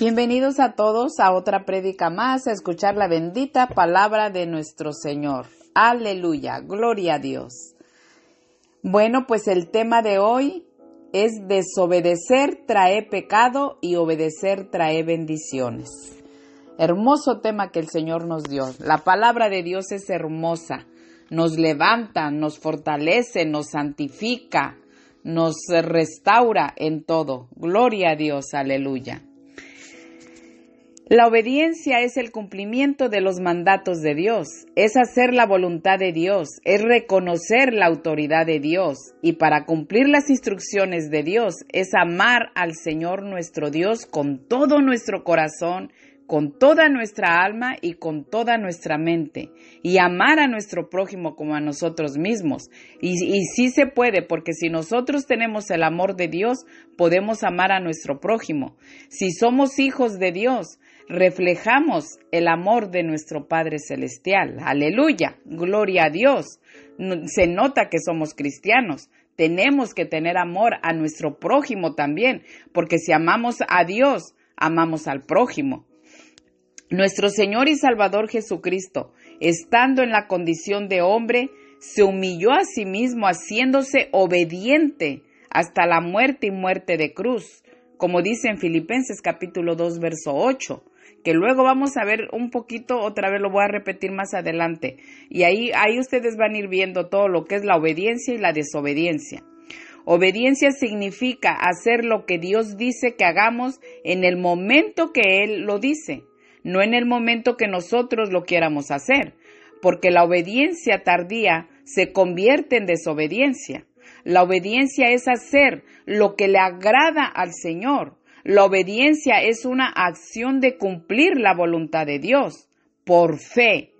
Bienvenidos a todos a otra prédica más, a escuchar la bendita palabra de nuestro Señor. Aleluya, gloria a Dios. Bueno, pues el tema de hoy es desobedecer trae pecado y obedecer trae bendiciones. Hermoso tema que el Señor nos dio. La palabra de Dios es hermosa, nos levanta, nos fortalece, nos santifica, nos restaura en todo. Gloria a Dios, aleluya. La obediencia es el cumplimiento de los mandatos de Dios, es hacer la voluntad de Dios, es reconocer la autoridad de Dios y para cumplir las instrucciones de Dios es amar al Señor nuestro Dios con todo nuestro corazón, con toda nuestra alma y con toda nuestra mente y amar a nuestro prójimo como a nosotros mismos. Y sí se puede, porque si nosotros tenemos el amor de Dios, podemos amar a nuestro prójimo. Si somos hijos de Dios, reflejamos el amor de nuestro Padre Celestial. Aleluya, gloria a Dios. Se nota que somos cristianos. Tenemos que tener amor a nuestro prójimo también, porque si amamos a Dios, amamos al prójimo. Nuestro Señor y Salvador Jesucristo, estando en la condición de hombre, se humilló a sí mismo haciéndose obediente hasta la muerte y muerte de cruz, como dice en Filipenses capítulo 2, verso 8, que luego vamos a ver un poquito, otra vez lo voy a repetir más adelante, y ahí ustedes van a ir viendo todo lo que es la obediencia y la desobediencia. Obediencia significa hacer lo que Dios dice que hagamos en el momento que Él lo dice, no en el momento que nosotros lo quieramos hacer, porque la obediencia tardía se convierte en desobediencia. La obediencia es hacer lo que le agrada al Señor. La obediencia es una acción de cumplir la voluntad de Dios por fe.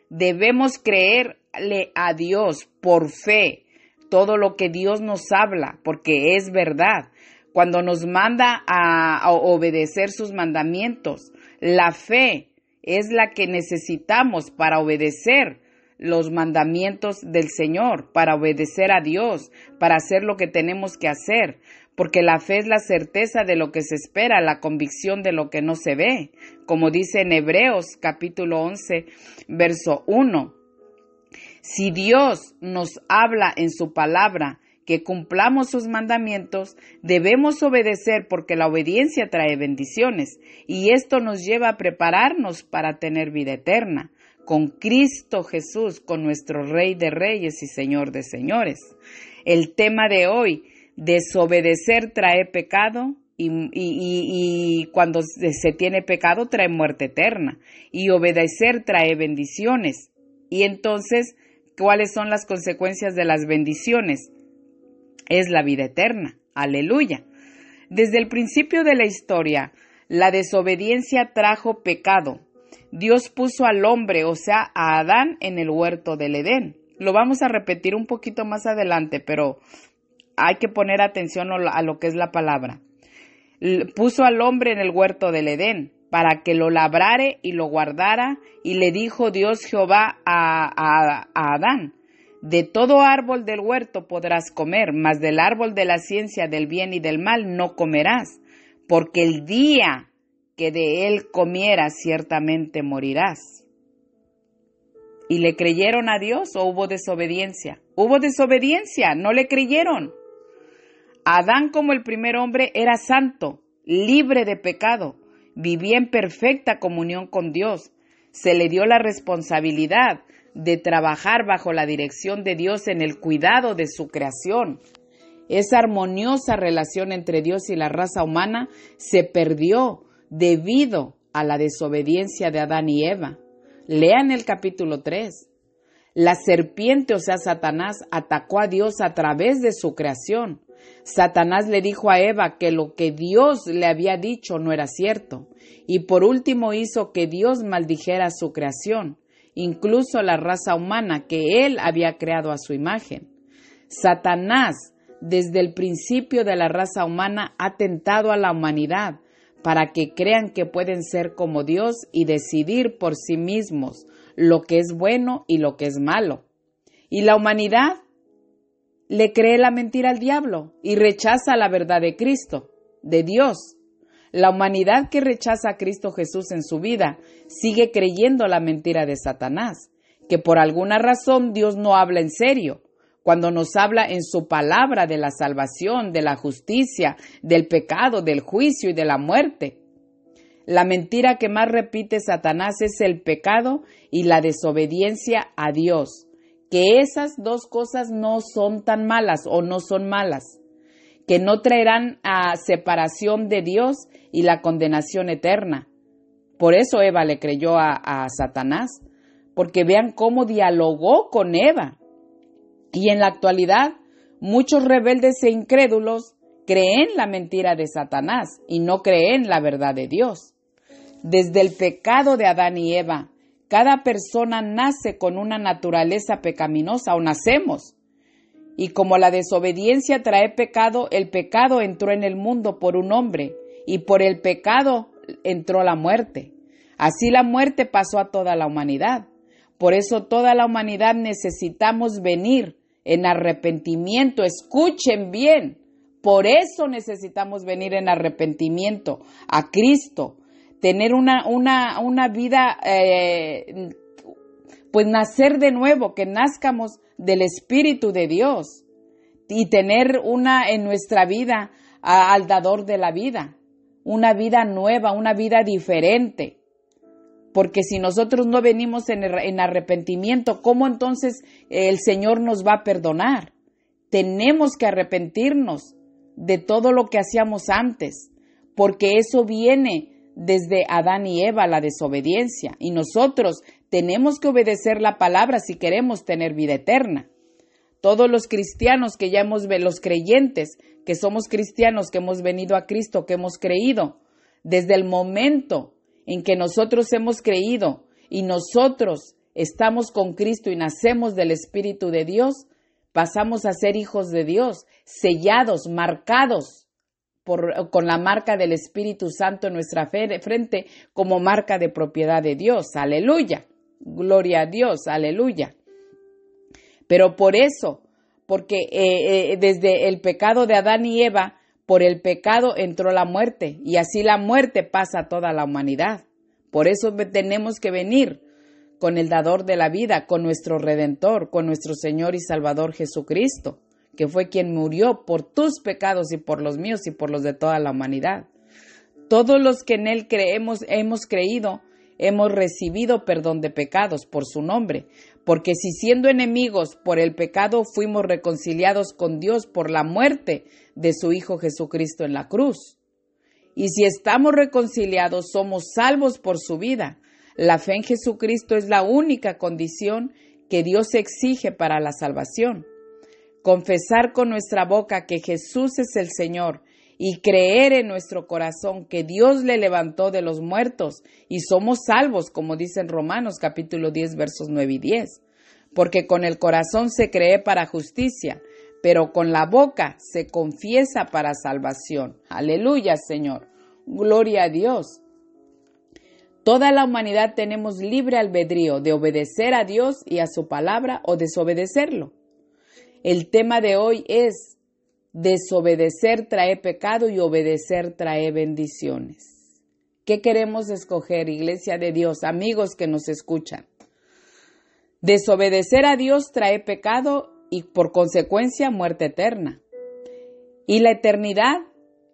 Debemos creerle a Dios por fe todo lo que Dios nos habla, porque es verdad. Cuando nos manda a obedecer sus mandamientos, la fe es la que necesitamos para obedecer los mandamientos del Señor, para obedecer a Dios, para hacer lo que tenemos que hacer, porque la fe es la certeza de lo que se espera, la convicción de lo que no se ve, como dice en Hebreos capítulo 11, verso 1. Si Dios nos habla en su palabra, que cumplamos sus mandamientos, debemos obedecer porque la obediencia trae bendiciones y esto nos lleva a prepararnos para tener vida eterna con Cristo Jesús, con nuestro Rey de Reyes y Señor de Señores. El tema de hoy, desobedecer trae pecado y cuando se tiene pecado trae muerte eterna y obedecer trae bendiciones. Y entonces, ¿cuáles son las consecuencias de las bendiciones? Es la vida eterna. Aleluya. Desde el principio de la historia, la desobediencia trajo pecado. Dios puso al hombre, o sea, a Adán, en el huerto del Edén. Lo vamos a repetir un poquito más adelante, pero hay que poner atención a lo que es la palabra. Puso al hombre en el huerto del Edén para que lo labrare y lo guardara, y le dijo Dios Jehová a Adán: de todo árbol del huerto podrás comer, mas del árbol de la ciencia del bien y del mal no comerás, porque el día que de él comieras ciertamente morirás. ¿Y le creyeron a Dios o hubo desobediencia? Hubo desobediencia, no le creyeron. Adán, como el primer hombre, era santo, libre de pecado, vivía en perfecta comunión con Dios. Se le dio la responsabilidad de trabajar bajo la dirección de Dios en el cuidado de su creación. Esa armoniosa relación entre Dios y la raza humana se perdió debido a la desobediencia de Adán y Eva. Lean el capítulo 3. La serpiente, o sea, Satanás, atacó a Dios a través de su creación. Satanás le dijo a Eva que lo que Dios le había dicho no era cierto. Y por último hizo que Dios maldijera su creación, incluso la raza humana que él había creado a su imagen. Satanás, desde el principio de la raza humana, ha tentado a la humanidad para que crean que pueden ser como Dios y decidir por sí mismos lo que es bueno y lo que es malo. Y la humanidad le cree la mentira al diablo y rechaza la verdad de Cristo, de Dios. La humanidad que rechaza a Cristo Jesús en su vida sigue creyendo la mentira de Satanás, que por alguna razón Dios no habla en serio, cuando nos habla en su palabra de la salvación, de la justicia, del pecado, del juicio y de la muerte. La mentira que más repite Satanás es el pecado y la desobediencia a Dios, que esas dos cosas no son tan malas o no son malas, que no traerán a separación de Dios y la condenación eterna. Por eso Eva le creyó a Satanás, porque vean cómo dialogó con Eva. Y en la actualidad, muchos rebeldes e incrédulos creen la mentira de Satanás y no creen la verdad de Dios. Desde el pecado de Adán y Eva, cada persona nace con una naturaleza pecaminosa o nacemos. Y como la desobediencia trae pecado, el pecado entró en el mundo por un hombre y por el pecado entró la muerte. Así la muerte pasó a toda la humanidad. Por eso toda la humanidad necesitamos venir en arrepentimiento. Escuchen bien, por eso necesitamos venir en arrepentimiento a Cristo, tener una vida, pues nacer de nuevo, que nazcamos del Espíritu de Dios y tener en nuestra vida al dador de la vida, una vida nueva, una vida diferente. Porque si nosotros no venimos en arrepentimiento, ¿cómo entonces el Señor nos va a perdonar? Tenemos que arrepentirnos de todo lo que hacíamos antes, porque eso viene desde Adán y Eva, la desobediencia, y nosotros tenemos que obedecer la palabra si queremos tener vida eterna. Todos los cristianos que los creyentes que somos cristianos, que hemos venido a Cristo, que hemos creído, desde el momento en que nosotros hemos creído y nosotros estamos con Cristo y nacemos del Espíritu de Dios, pasamos a ser hijos de Dios, sellados, marcados con la marca del Espíritu Santo en nuestra frente como marca de propiedad de Dios. Aleluya. Gloria a Dios. Aleluya. Pero por eso, porque desde el pecado de Adán y Eva, por el pecado entró la muerte y así la muerte pasa a toda la humanidad. Por eso tenemos que venir con el dador de la vida, con nuestro Redentor, con nuestro Señor y Salvador Jesucristo, que fue quien murió por tus pecados y por los míos y por los de toda la humanidad. Todos los que en Él hemos creído, hemos recibido perdón de pecados por su nombre, porque si siendo enemigos por el pecado fuimos reconciliados con Dios por la muerte de su Hijo Jesucristo en la cruz. Y si estamos reconciliados, somos salvos por su vida. La fe en Jesucristo es la única condición que Dios exige para la salvación. Confesar con nuestra boca que Jesús es el Señor y creer en nuestro corazón que Dios le levantó de los muertos y somos salvos, como dice en Romanos capítulo 10, versos 9 y 10. Porque con el corazón se cree para justicia, pero con la boca se confiesa para salvación. Aleluya, Señor. Gloria a Dios. Toda la humanidad tenemos libre albedrío de obedecer a Dios y a su palabra o desobedecerlo. El tema de hoy es: desobedecer trae pecado y obedecer trae bendiciones. ¿Qué queremos escoger, Iglesia de Dios, amigos que nos escuchan? Desobedecer a Dios trae pecado y por consecuencia muerte eterna. Y la eternidad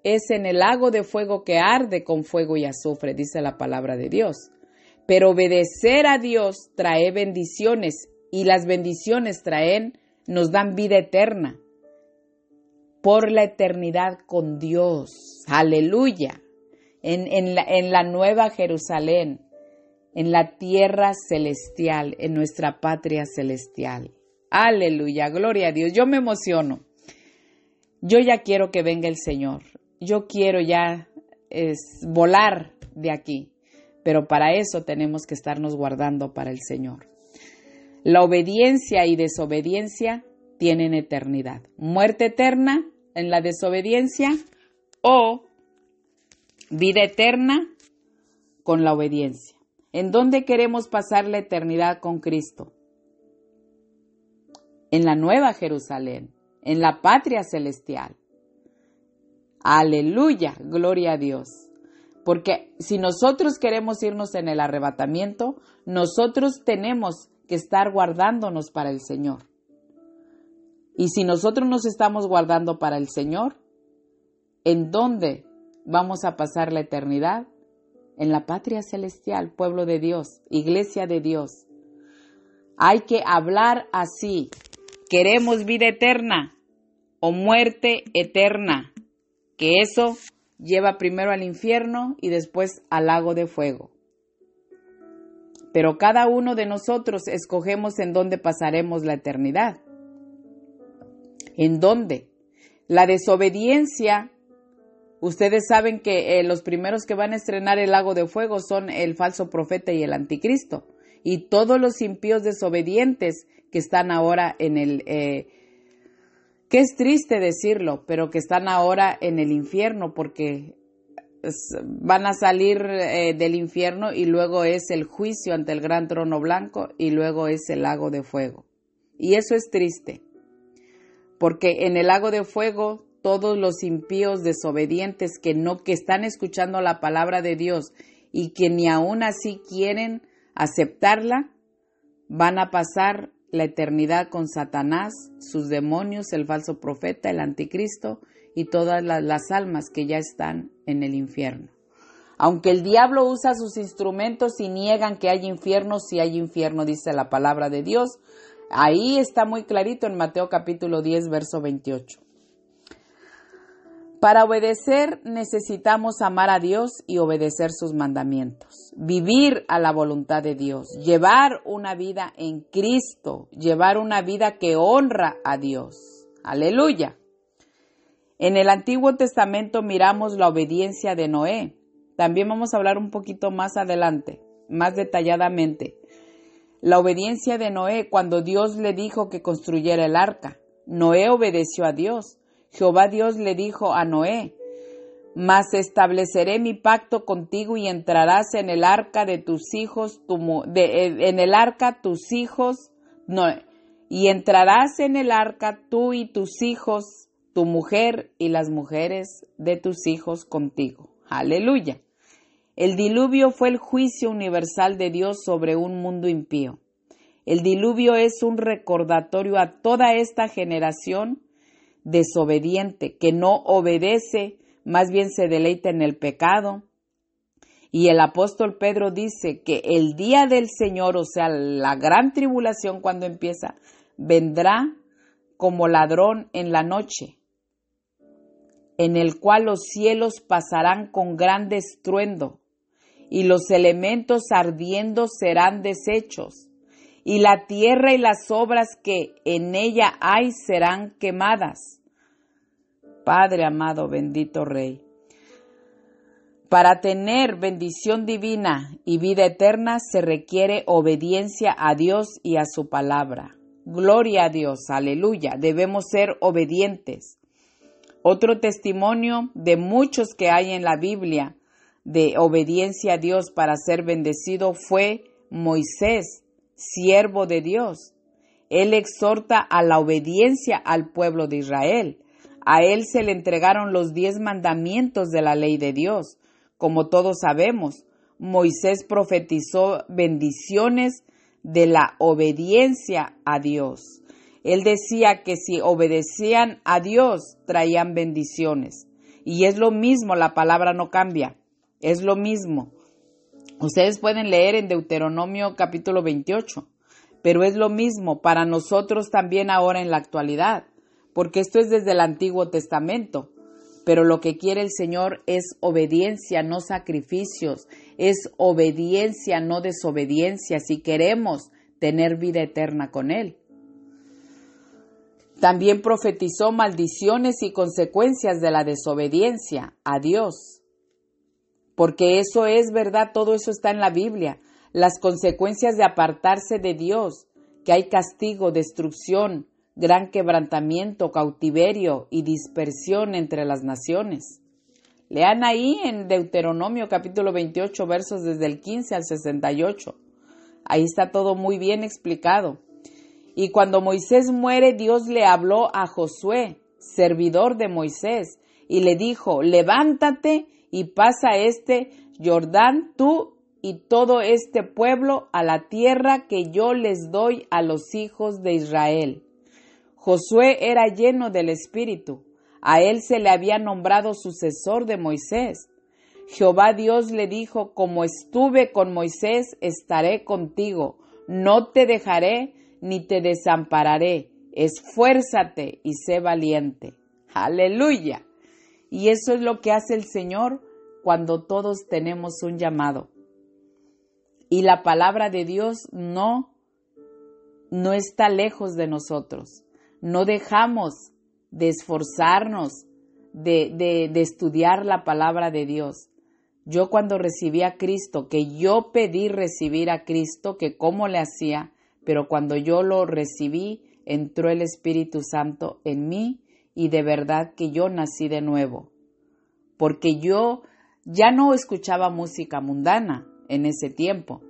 es en el lago de fuego que arde con fuego y azufre, dice la palabra de Dios. Pero obedecer a Dios trae bendiciones y las bendiciones nos dan vida eterna por la eternidad con Dios. Aleluya. En la nueva Jerusalén, en la tierra celestial, en nuestra patria celestial. Aleluya, gloria a Dios. Yo me emociono. Yo ya quiero que venga el Señor. Yo quiero ya volar de aquí. Pero para eso tenemos que estarnos guardando para el Señor. La obediencia y desobediencia tienen eternidad. Muerte eterna en la desobediencia o vida eterna con la obediencia. ¿En dónde queremos pasar la eternidad con Cristo? En la nueva Jerusalén, en la patria celestial. Aleluya, gloria a Dios. Porque si nosotros queremos irnos en el arrebatamiento, nosotros tenemos que estar guardándonos para el Señor. Y si nosotros nos estamos guardando para el Señor, ¿en dónde vamos a pasar la eternidad? En la patria celestial, pueblo de Dios, iglesia de Dios. Hay que hablar así. ¿Queremos vida eterna o muerte eterna? Que eso lleva primero al infierno y después al lago de fuego. Pero cada uno de nosotros escogemos en dónde pasaremos la eternidad. ¿En dónde? La desobediencia. Ustedes saben que los primeros que van a estrenar el lago de fuego son el falso profeta y el anticristo. Y todos los impíos desobedientes que están ahora en el... que es triste decirlo, pero que están ahora en el infierno porque van a salir del infierno y luego es el juicio ante el gran trono blanco y luego es el lago de fuego. Y eso es triste, porque en el lago de fuego todos los impíos desobedientes que están escuchando la palabra de Dios y que ni aún así quieren aceptarla, van a pasar la eternidad con Satanás, sus demonios, el falso profeta, el anticristo y todas las almas que ya están en el infierno. Aunque el diablo usa sus instrumentos y niegan que hay infierno, sí hay infierno, dice la palabra de Dios. Ahí está muy clarito en Mateo capítulo 10, verso 28. Para obedecer necesitamos amar a Dios y obedecer sus mandamientos, vivir a la voluntad de Dios, llevar una vida en Cristo, llevar una vida que honra a Dios. ¡Aleluya! En el Antiguo Testamento miramos la obediencia de Noé. También vamos a hablar un poquito más adelante, más detalladamente. La obediencia de Noé cuando Dios le dijo que construyera el arca. Noé obedeció a Dios. Jehová Dios le dijo a Noé, mas estableceré mi pacto contigo y entrarás en el arca de tus hijos, y entrarás en el arca tú y tus hijos, tu mujer y las mujeres de tus hijos contigo. Aleluya. El diluvio fue el juicio universal de Dios sobre un mundo impío. El diluvio es un recordatorio a toda esta generación desobediente, que no obedece, más bien se deleita en el pecado. Y el apóstol Pedro dice que el día del Señor, o sea, la gran tribulación cuando empieza, vendrá como ladrón en la noche, en el cual los cielos pasarán con gran estruendo, y los elementos ardiendo serán deshechos, y la tierra y las obras que en ella hay serán quemadas. Padre amado, bendito Rey. Para tener bendición divina y vida eterna se requiere obediencia a Dios y a su palabra. Gloria a Dios, aleluya. Debemos ser obedientes. Otro testimonio de muchos que hay en la Biblia de obediencia a Dios para ser bendecido fue Moisés, siervo de Dios. Él exhorta a la obediencia al pueblo de Israel. A él se le entregaron los 10 mandamientos de la ley de Dios. Como todos sabemos, Moisés profetizó bendiciones de la obediencia a Dios. Él decía que si obedecían a Dios, traían bendiciones. Y es lo mismo, la palabra no cambia. Es lo mismo. Ustedes pueden leer en Deuteronomio capítulo 28, pero es lo mismo para nosotros también ahora en la actualidad. Porque esto es desde el Antiguo Testamento, pero lo que quiere el Señor es obediencia, no sacrificios, es obediencia, no desobediencia, si queremos tener vida eterna con Él. También profetizó maldiciones y consecuencias de la desobediencia a Dios, porque eso es verdad, todo eso está en la Biblia, las consecuencias de apartarse de Dios, que hay castigo, destrucción, gran quebrantamiento, cautiverio y dispersión entre las naciones. Lean ahí en Deuteronomio capítulo 28, versos desde el 15 al 68. Ahí está todo muy bien explicado. Y cuando Moisés muere, Dios le habló a Josué, servidor de Moisés, y le dijo, levántate y pasa este Jordán tú y todo este pueblo a la tierra que yo les doy a los hijos de Israel. Josué era lleno del Espíritu. A él se le había nombrado sucesor de Moisés. Jehová Dios le dijo, como estuve con Moisés, estaré contigo. No te dejaré ni te desampararé. Esfuérzate y sé valiente. ¡Aleluya! Y eso es lo que hace el Señor cuando todos tenemos un llamado. Y la palabra de Dios no está lejos de nosotros. No dejamos de esforzarnos, de estudiar la palabra de Dios. Yo cuando recibí a Cristo, que yo pedí recibir a Cristo, que cómo le hacía, pero cuando yo lo recibí, entró el Espíritu Santo en mí y de verdad que yo nací de nuevo. Porque yo ya no escuchaba música mundana en ese tiempo,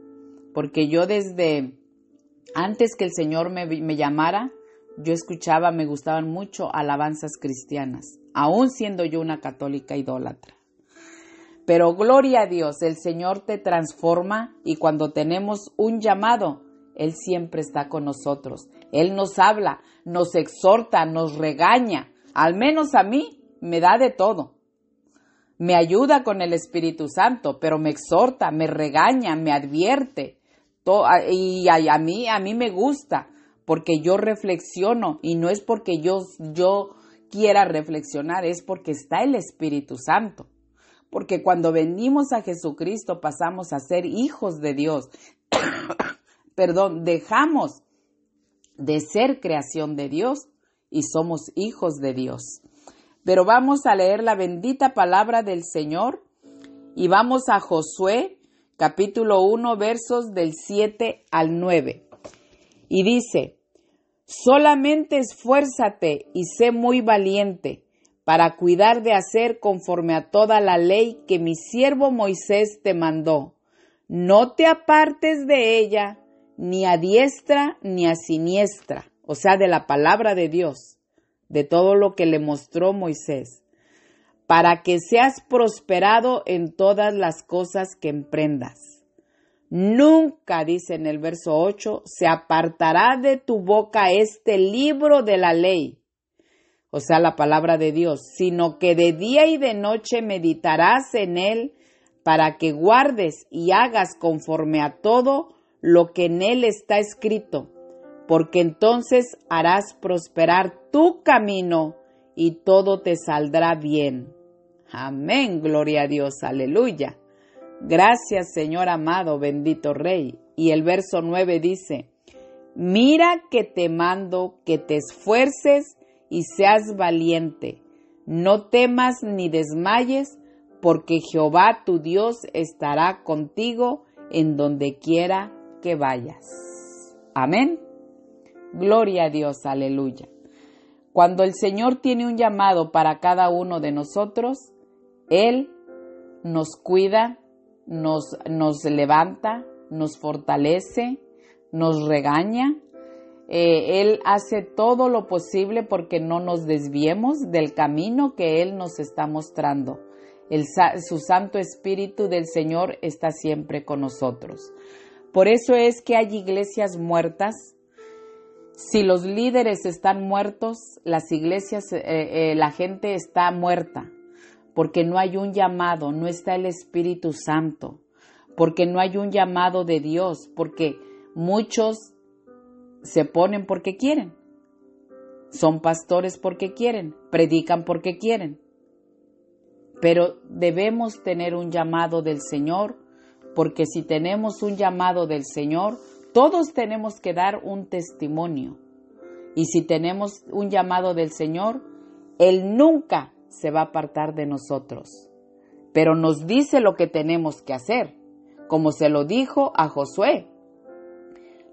porque yo desde antes que el Señor me llamara, yo escuchaba, me gustaban mucho alabanzas cristianas, aún siendo yo una católica idólatra. Pero gloria a Dios, el Señor te transforma y cuando tenemos un llamado, Él siempre está con nosotros. Él nos habla, nos exhorta, nos regaña. Al menos a mí me da de todo. Me ayuda con el Espíritu Santo, pero me exhorta, me regaña, me advierte. Y a mí me gusta porque yo reflexiono y no es porque yo quiera reflexionar, es porque está el Espíritu Santo. Porque cuando venimos a Jesucristo pasamos a ser hijos de Dios. Dejamos de ser creación de Dios y somos hijos de Dios. Pero vamos a leer la bendita palabra del Señor y vamos a Josué, capítulo 1, versos del 7 al 9. Y dice, solamente esfuérzate y sé muy valiente para cuidar de hacer conforme a toda la ley que mi siervo Moisés te mandó. No te apartes de ella, ni a diestra ni a siniestra, o sea, de la palabra de Dios, de todo lo que le mostró Moisés, para que seas prosperado en todas las cosas que emprendas. Nunca, dice en el verso 8, se apartará de tu boca este libro de la ley, o sea, la palabra de Dios, sino que de día y de noche meditarás en él para que guardes y hagas conforme a todo lo que en él está escrito, porque entonces harás prosperar tu camino y todo te saldrá bien. Amén, gloria a Dios, aleluya. Gracias, Señor amado, bendito Rey. Y el verso 9 dice, mira que te mando que te esfuerces y seas valiente. No temas ni desmayes, porque Jehová tu Dios estará contigo en donde quiera que vayas. Amén. Gloria a Dios, aleluya. Cuando el Señor tiene un llamado para cada uno de nosotros, Él nos cuida, nos levanta, nos fortalece, nos regaña. Él hace todo lo posible porque no nos desviemos del camino que Él nos está mostrando. Su Santo Espíritu del Señor está siempre con nosotros. Por eso es que hay iglesias muertas. Si los líderes están muertos, las iglesias, la gente está muerta, porque no hay un llamado, no está el Espíritu Santo, porque no hay un llamado de Dios, porque muchos se ponen porque quieren, son pastores porque quieren, predican porque quieren. Pero debemos tener un llamado del Señor, porque si tenemos un llamado del Señor, todos tenemos que dar un testimonio. Y si tenemos un llamado del Señor, Él nunca se va a apartar de nosotros. Pero nos dice lo que tenemos que hacer, como se lo dijo a Josué.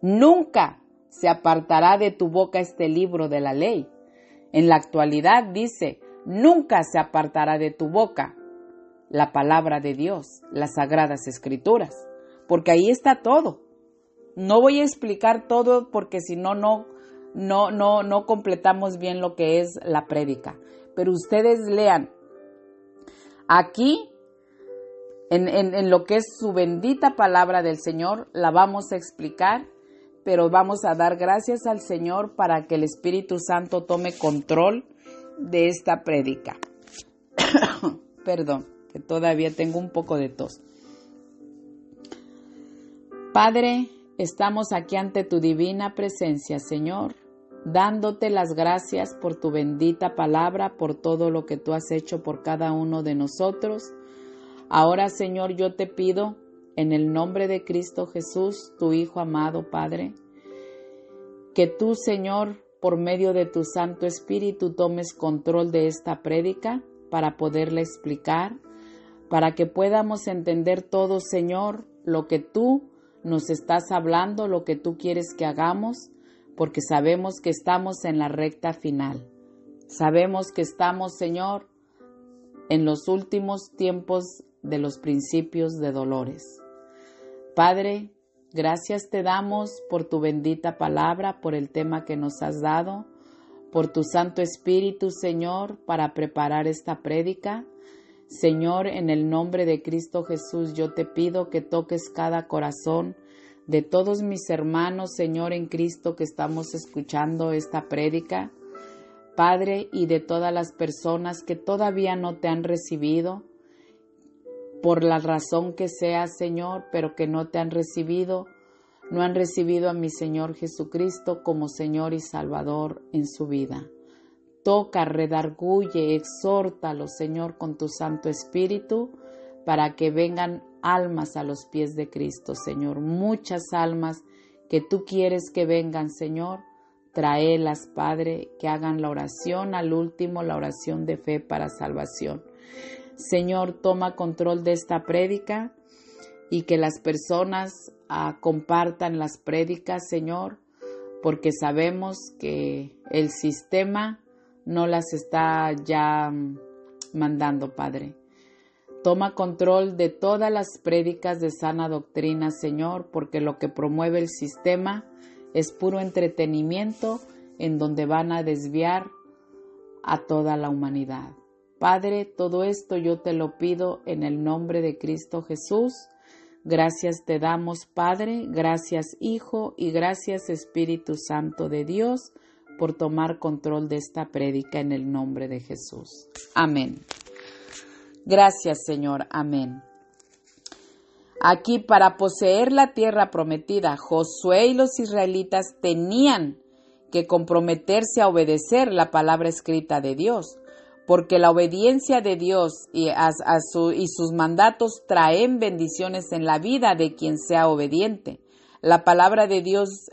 Nunca se apartará de tu boca este libro de la ley. En la actualidad dice, nunca se apartará de tu boca la palabra de Dios, las Sagradas Escrituras, porque ahí está todo. No voy a explicar todo porque si no completamos bien lo que es la prédica. Pero ustedes lean. Aquí en lo que es su bendita palabra del Señor, la vamos a explicar, pero vamos a dar gracias al Señor para que el Espíritu Santo tome control de esta prédica. Perdón, que todavía tengo un poco de tos. Padre, estamos aquí ante tu divina presencia, Señor, dándote las gracias por tu bendita palabra, por todo lo que tú has hecho por cada uno de nosotros. Ahora, Señor, yo te pido, en el nombre de Cristo Jesús, tu Hijo amado, Padre, que tú, Señor, por medio de tu Santo Espíritu, tomes control de esta prédica para poderla explicar, para que podamos entender todo, Señor, lo que tú nos estás hablando, lo que tú quieres que hagamos, porque sabemos que estamos en la recta final. Sabemos que estamos, Señor, en los últimos tiempos de los principios de dolores. Padre, gracias te damos por tu bendita palabra, por el tema que nos has dado, por tu Santo Espíritu, Señor, para preparar esta prédica. Señor, en el nombre de Cristo Jesús, yo te pido que toques cada corazón de todos mis hermanos, Señor, en Cristo que estamos escuchando esta prédica, Padre, y de todas las personas que todavía no te han recibido, por la razón que sea, Señor, pero que no te han recibido, no han recibido a mi Señor Jesucristo como Señor y Salvador en su vida. Toca, redarguye, exhórtalo, Señor, con tu Santo Espíritu, para que vengan almas a los pies de Cristo, Señor. Muchas almas que tú quieres que vengan, Señor. Tráelas, Padre, que hagan la oración al último, la oración de fe para salvación. Señor, toma control de esta prédica y que las personas compartan las prédicas, Señor, porque sabemos que el sistema no las está ya mandando, Padre. Toma control de todas las prédicas de sana doctrina, Señor, porque lo que promueve el sistema es puro entretenimiento en donde van a desviar a toda la humanidad. Padre, todo esto yo te lo pido en el nombre de Cristo Jesús. Gracias te damos, Padre, gracias Hijo y gracias Espíritu Santo de Dios por tomar control de esta prédica en el nombre de Jesús. Amén. Gracias, Señor. Amén. Aquí, para poseer la tierra prometida, Josué y los israelitas tenían que comprometerse a obedecer la palabra escrita de Dios, porque la obediencia de Dios y sus mandatos traen bendiciones en la vida de quien sea obediente. La palabra de Dios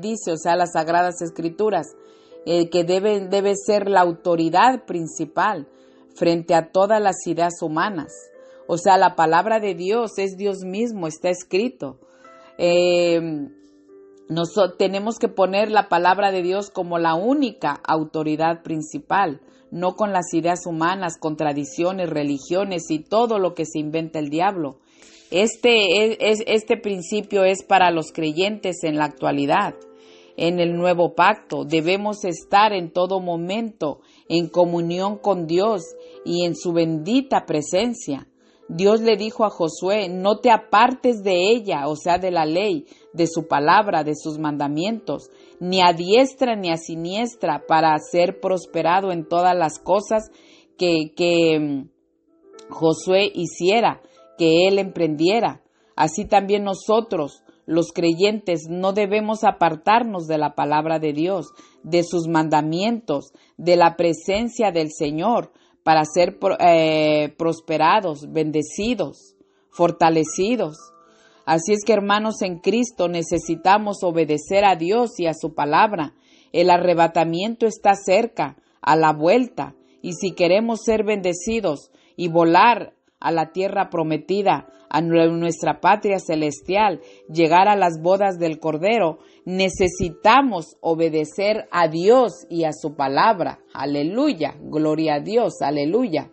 dice, o sea, las Sagradas Escrituras, que debe ser la autoridad principal frente a todas las ideas humanas. O sea, la palabra de Dios es Dios mismo, está escrito. Tenemos que poner la palabra de Dios como la única autoridad principal, no con las ideas humanas, con tradiciones, religiones y todo lo que se inventa el diablo. Este principio es para los creyentes en la actualidad. En el nuevo pacto debemos estar en todo momento en comunión con Dios y en su bendita presencia. Dios le dijo a Josué, no te apartes de ella, o sea, de la ley, de su palabra, de sus mandamientos, ni a diestra ni a siniestra, para ser prosperado en todas las cosas que Josué hiciera, que él emprendiera. Así también nosotros, los creyentes, no debemos apartarnos de la palabra de Dios, de sus mandamientos, de la presencia del Señor, para ser prosperados, bendecidos, fortalecidos. Así es que, hermanos, en Cristo necesitamos obedecer a Dios y a su palabra. El arrebatamiento está cerca, a la vuelta, y si queremos ser bendecidos y volar a la tierra prometida, a nuestra patria celestial, llegar a las bodas del Cordero, necesitamos obedecer a Dios y a su palabra. Aleluya, gloria a Dios, aleluya.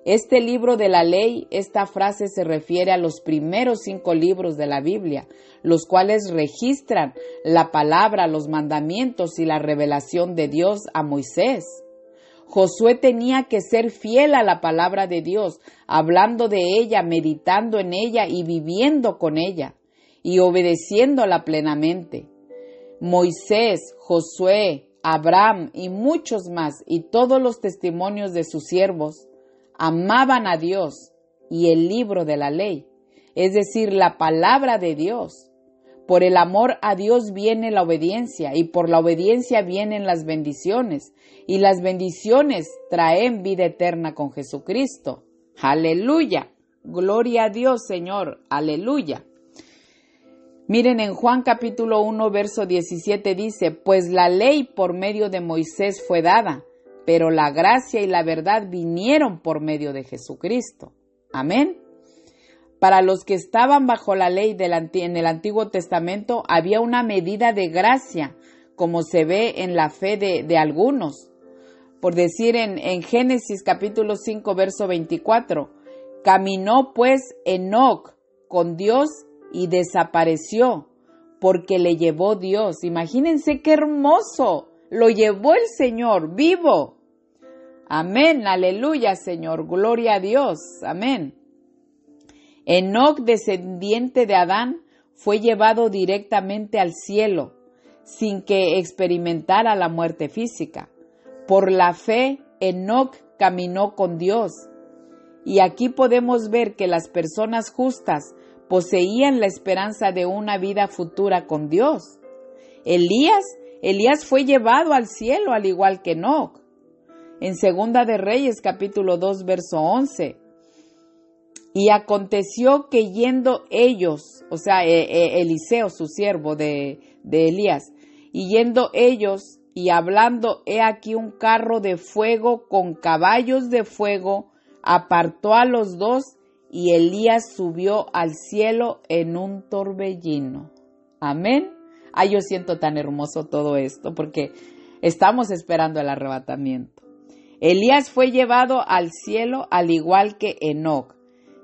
Este libro de la ley, esta frase se refiere a los primeros 5 libros de la Biblia, los cuales registran la palabra, los mandamientos y la revelación de Dios a Moisés. Josué tenía que ser fiel a la palabra de Dios, hablando de ella, meditando en ella y viviendo con ella, y obedeciéndola plenamente. Moisés, Josué, Abraham y muchos más, y todos los testimonios de sus siervos, amaban a Dios y el libro de la ley, es decir, la palabra de Dios. Por el amor a Dios viene la obediencia, y por la obediencia vienen las bendiciones, y las bendiciones traen vida eterna con Jesucristo. ¡Aleluya! Gloria a Dios, Señor. ¡Aleluya! Miren, en Juan capítulo 1, verso 17 dice, pues la ley por medio de Moisés fue dada, pero la gracia y la verdad vinieron por medio de Jesucristo. Amén. Para los que estaban bajo la ley en el Antiguo Testamento había una medida de gracia, como se ve en la fe de algunos. Por decir en Génesis capítulo 5, verso 24, caminó pues Enoc con Dios y desapareció, porque le llevó Dios. Imagínense qué hermoso, lo llevó el Señor vivo. Amén, aleluya, Señor, gloria a Dios, amén. Enoc, descendiente de Adán, fue llevado directamente al cielo, sin que experimentara la muerte física. Por la fe, Enoc caminó con Dios. Y aquí podemos ver que las personas justas poseían la esperanza de una vida futura con Dios. Elías fue llevado al cielo al igual que Enoc. En Segunda de Reyes, capítulo 2, verso 11. Y aconteció que yendo ellos, o sea, Eliseo, su siervo de Elías, y yendo ellos y hablando, he aquí un carro de fuego con caballos de fuego, apartó a los dos, y Elías subió al cielo en un torbellino. Amén. Ay, yo siento tan hermoso todo esto, porque estamos esperando el arrebatamiento. Elías fue llevado al cielo al igual que Enoc,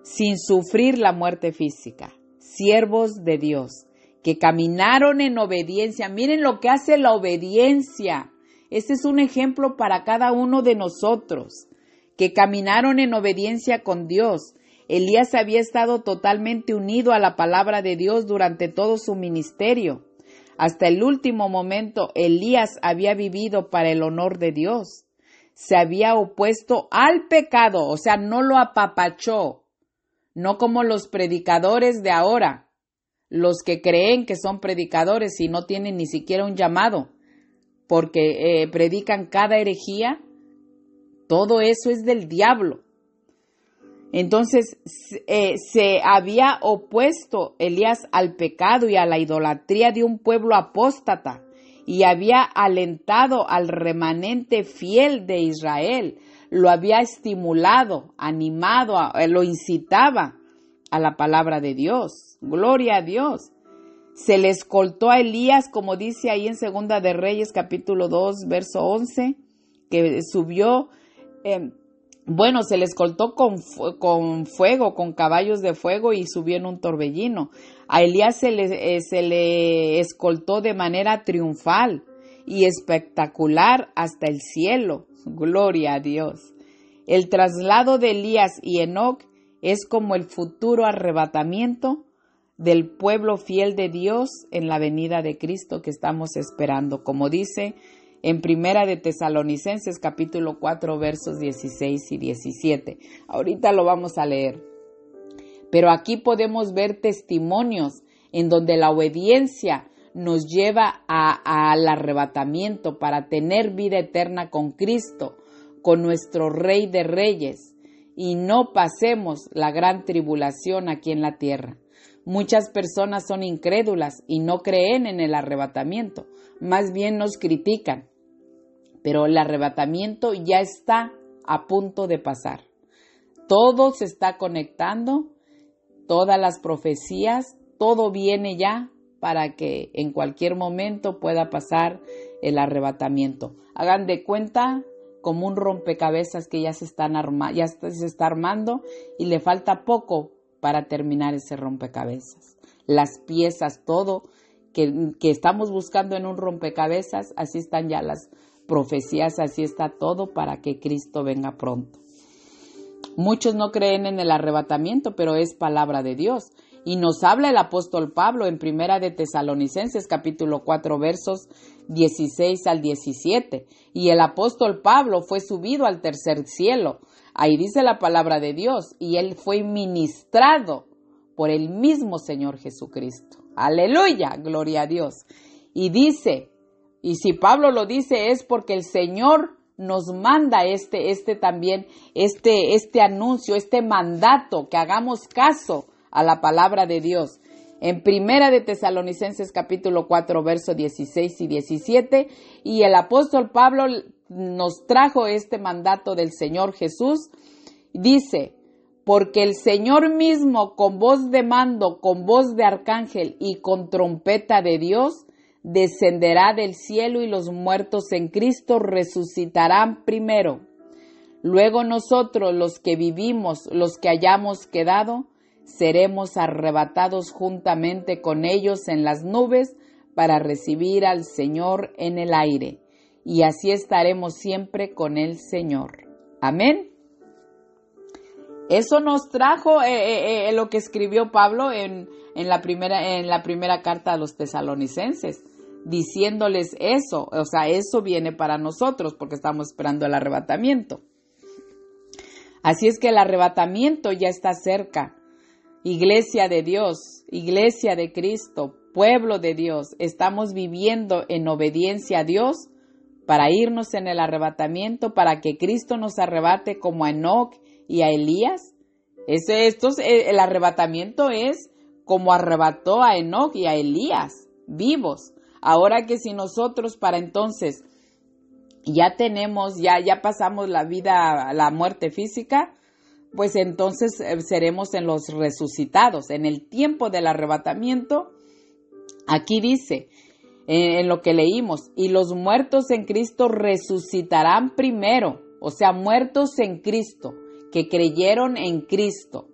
sin sufrir la muerte física, siervos de Dios, que caminaron en obediencia. Miren lo que hace la obediencia. Este es un ejemplo para cada uno de nosotros, que caminaron en obediencia con Dios. Elías había estado totalmente unido a la palabra de Dios durante todo su ministerio. Hasta el último momento, Elías había vivido para el honor de Dios. Se había opuesto al pecado, o sea, no lo apapachó. No como los predicadores de ahora, los que creen que son predicadores y no tienen ni siquiera un llamado, porque predican cada herejía. Todo eso es del diablo. Entonces, se había opuesto Elías al pecado y a la idolatría de un pueblo apóstata, y había alentado al remanente fiel de Israel. Lo había estimulado, animado, lo incitaba a la palabra de Dios. Gloria a Dios. Se le escoltó a Elías, como dice ahí en Segunda de Reyes, capítulo 2, verso 11, que subió, se le escoltó con fuego, con caballos de fuego, y subió en un torbellino. A Elías se le escoltó de manera triunfal y espectacular hasta el cielo. Gloria a Dios. El traslado de Elías y Enoc es como el futuro arrebatamiento del pueblo fiel de Dios en la venida de Cristo que estamos esperando, como dice en Primera de Tesalonicenses capítulo 4 versos 16 y 17. Ahorita lo vamos a leer. Pero aquí podemos ver testimonios en donde la obediencia nos lleva al arrebatamiento para tener vida eterna con Cristo, con nuestro Rey de Reyes, y no pasemos la gran tribulación aquí en la tierra. Muchas personas son incrédulas y no creen en el arrebatamiento, más bien nos critican, pero el arrebatamiento ya está a punto de pasar. Todo se está conectando, todas las profecías, todo viene ya para que en cualquier momento pueda pasar el arrebatamiento. Hagan de cuenta como un rompecabezas que ya se está armando y le falta poco para terminar ese rompecabezas. Las piezas, todo que estamos buscando en un rompecabezas, así están ya las profecías, así está todo para que Cristo venga pronto. Muchos no creen en el arrebatamiento, pero es palabra de Dios. Y nos habla el apóstol Pablo en Primera de Tesalonicenses, capítulo 4, versos 16 al 17. Y el apóstol Pablo fue subido al tercer cielo. Ahí dice la palabra de Dios. Y él fue ministrado por el mismo Señor Jesucristo. Aleluya, gloria a Dios. Y dice, y si Pablo lo dice es porque el Señor nos manda este anuncio, este mandato, que hagamos caso a la palabra de Dios. En Primera de Tesalonicenses capítulo 4, versos 16 y 17, y el apóstol Pablo nos trajo este mandato del Señor Jesús. Dice, porque el Señor mismo con voz de mando, con voz de arcángel y con trompeta de Dios, descenderá del cielo y los muertos en Cristo resucitarán primero. Luego nosotros, los que vivimos, los que hayamos quedado, seremos arrebatados juntamente con ellos en las nubes para recibir al Señor en el aire. Y así estaremos siempre con el Señor. Amén. Eso nos trajo lo que escribió Pablo en la primera carta a los tesalonicenses, diciéndoles eso. O sea, eso viene para nosotros porque estamos esperando el arrebatamiento. Así es que el arrebatamiento ya está cerca. Iglesia de Dios, Iglesia de Cristo, pueblo de Dios, estamos viviendo en obediencia a Dios para irnos en el arrebatamiento, para que Cristo nos arrebate como a Enoc y a Elías. El arrebatamiento es como arrebató a Enoc y a Elías, vivos. Ahora que si nosotros para entonces ya pasamos la vida, la muerte física, pues entonces seremos en los resucitados. En el tiempo del arrebatamiento, aquí dice, en lo que leímos, y los muertos en Cristo resucitarán primero, o sea, muertos en Cristo, que creyeron en Cristo.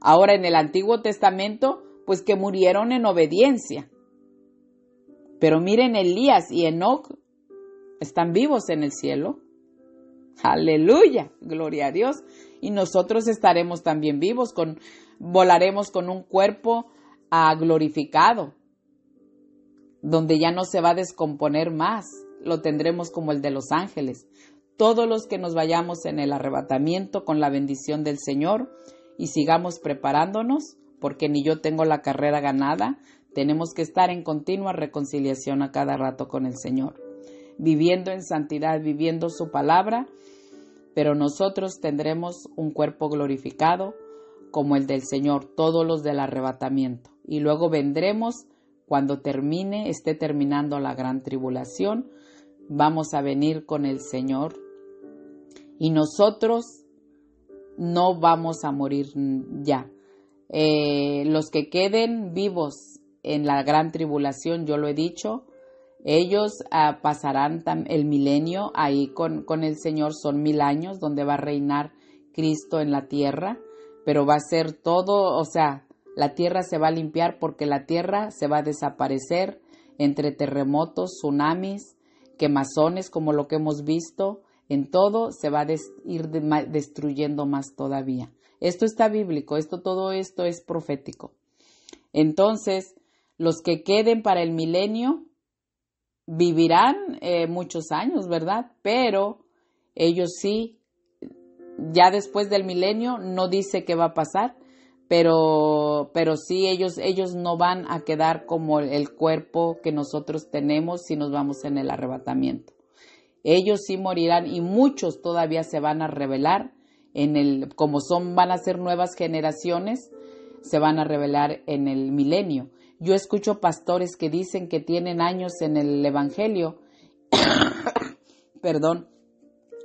Ahora en el Antiguo Testamento, pues que murieron en obediencia. Pero miren, Elías y Enoc están vivos en el cielo. Aleluya, gloria a Dios. Y nosotros estaremos también vivos, volaremos con un cuerpo glorificado, donde ya no se va a descomponer más. Lo tendremos como el de los ángeles. Todos los que nos vayamos en el arrebatamiento con la bendición del Señor y sigamos preparándonos, porque ni yo tengo la carrera ganada, tenemos que estar en continua reconciliación a cada rato con el Señor, viviendo en santidad, viviendo su palabra, pero nosotros tendremos un cuerpo glorificado como el del Señor, todos los del arrebatamiento. Y luego vendremos cuando esté terminando la gran tribulación, vamos a venir con el Señor y nosotros no vamos a morir ya. Los que queden vivos en la gran tribulación, yo lo he dicho, ellos pasarán el milenio ahí con el Señor. Son 1000 años donde va a reinar Cristo en la tierra, pero va a ser todo, o sea, la tierra se va a limpiar porque la tierra se va a desaparecer entre terremotos, tsunamis, quemazones como lo que hemos visto. En todo se va a ir destruyendo más todavía. Esto está bíblico, todo esto es profético. Entonces, los que queden para el milenio vivirán muchos años, ¿verdad? Pero ellos sí, ya después del milenio, no dice qué va a pasar, pero sí ellos no van a quedar como el cuerpo que nosotros tenemos si nos vamos en el arrebatamiento. Ellos sí morirán y muchos todavía se van a revelar van a ser nuevas generaciones, se van a revelar en el milenio. Yo escucho pastores que dicen que tienen años en el evangelio, perdón,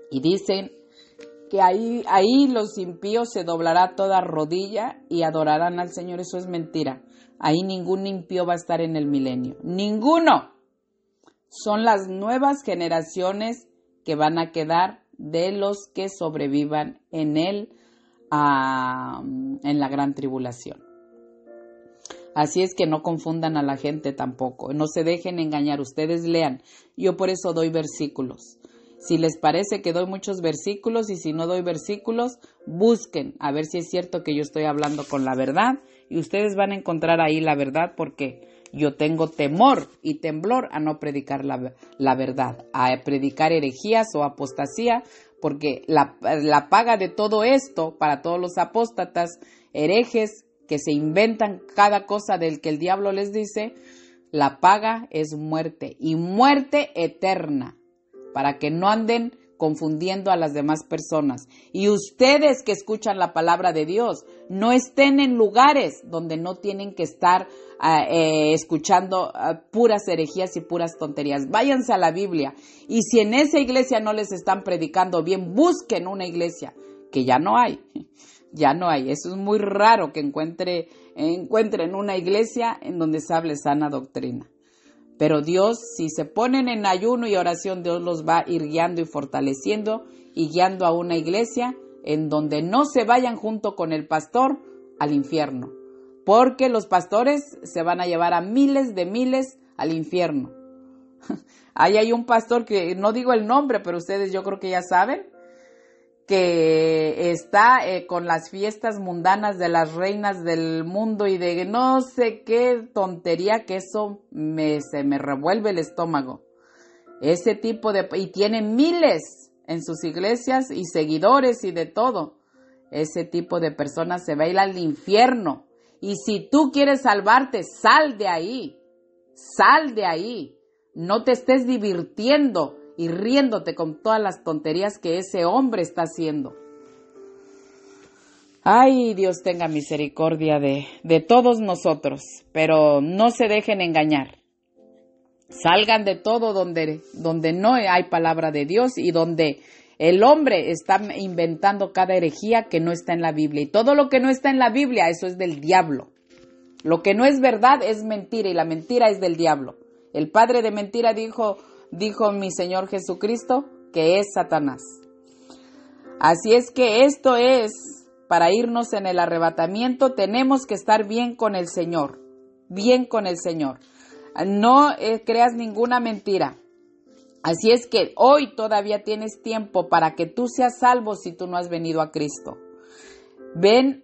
y dicen que ahí los impíos se doblará toda rodilla y adorarán al Señor. Eso es mentira. Ahí ningún impío va a estar en el milenio. ¡Ninguno! Son las nuevas generaciones que van a quedar de los que sobrevivan en la gran tribulación. Así es que no confundan a la gente tampoco. No se dejen engañar. Ustedes lean. Yo por eso doy versículos. Si les parece que doy muchos versículos y si no doy versículos, busquen a ver si es cierto que yo estoy hablando con la verdad y ustedes van a encontrar ahí la verdad porque yo tengo temor y temblor a no predicar la verdad, a predicar herejías o apostasía, porque la paga de todo esto para todos los apóstatas, herejes que se inventan cada cosa del que el diablo les dice, la paga es muerte y muerte eterna, para que no anden confundiendo a las demás personas. Y ustedes que escuchan la palabra de Dios, no estén en lugares donde no tienen que estar escuchando puras herejías y puras tonterías. Váyanse a la Biblia. Y si en esa iglesia no les están predicando bien, busquen una iglesia, que ya no hay. Ya no hay. Eso es muy raro que encuentren una iglesia en donde se hable sana doctrina. Pero Dios, si se ponen en ayuno y oración, Dios los va a ir guiando y fortaleciendo y guiando a una iglesia en donde no se vayan junto con el pastor al infierno. Porque los pastores se van a llevar a miles al infierno. Ahí hay un pastor que no digo el nombre, pero ustedes yo creo que ya saben, que está con las fiestas mundanas de las reinas del mundo y de no sé qué tontería, que eso se me revuelve el estómago. Ese tipo y tiene miles en sus iglesias y seguidores y de todo. Ese tipo de personas se va a ir al infierno. Y si tú quieres salvarte, sal de ahí. Sal de ahí. No te estés divirtiendo y riéndote con todas las tonterías que ese hombre está haciendo. Ay, Dios tenga misericordia de todos nosotros, pero no se dejen engañar. Salgan de todo donde no hay palabra de Dios y donde el hombre está inventando cada herejía que no está en la Biblia. Y todo lo que no está en la Biblia, eso es del diablo. Lo que no es verdad es mentira y la mentira es del diablo. El padre de mentira dijo mi Señor Jesucristo, que es Satanás. Así es que esto es, para irnos en el arrebatamiento, tenemos que estar bien con el Señor, bien con el Señor. No creas ninguna mentira. Así es que hoy todavía tienes tiempo para que tú seas salvo si tú no has venido a Cristo. Ven,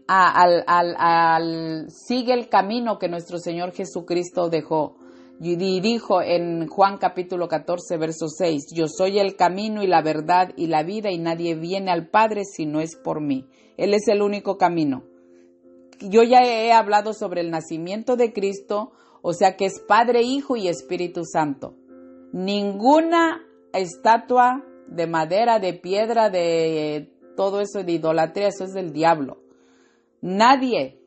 sigue el camino que nuestro Señor Jesucristo dejó. Y dijo en Juan capítulo 14, verso 6, yo soy el camino y la verdad y la vida y nadie viene al Padre si no es por mí. Él es el único camino. Yo ya he hablado sobre el nacimiento de Cristo, o sea que es Padre, Hijo y Espíritu Santo. Ninguna estatua de madera, de piedra, de todo eso de idolatría, eso es del diablo. Nadie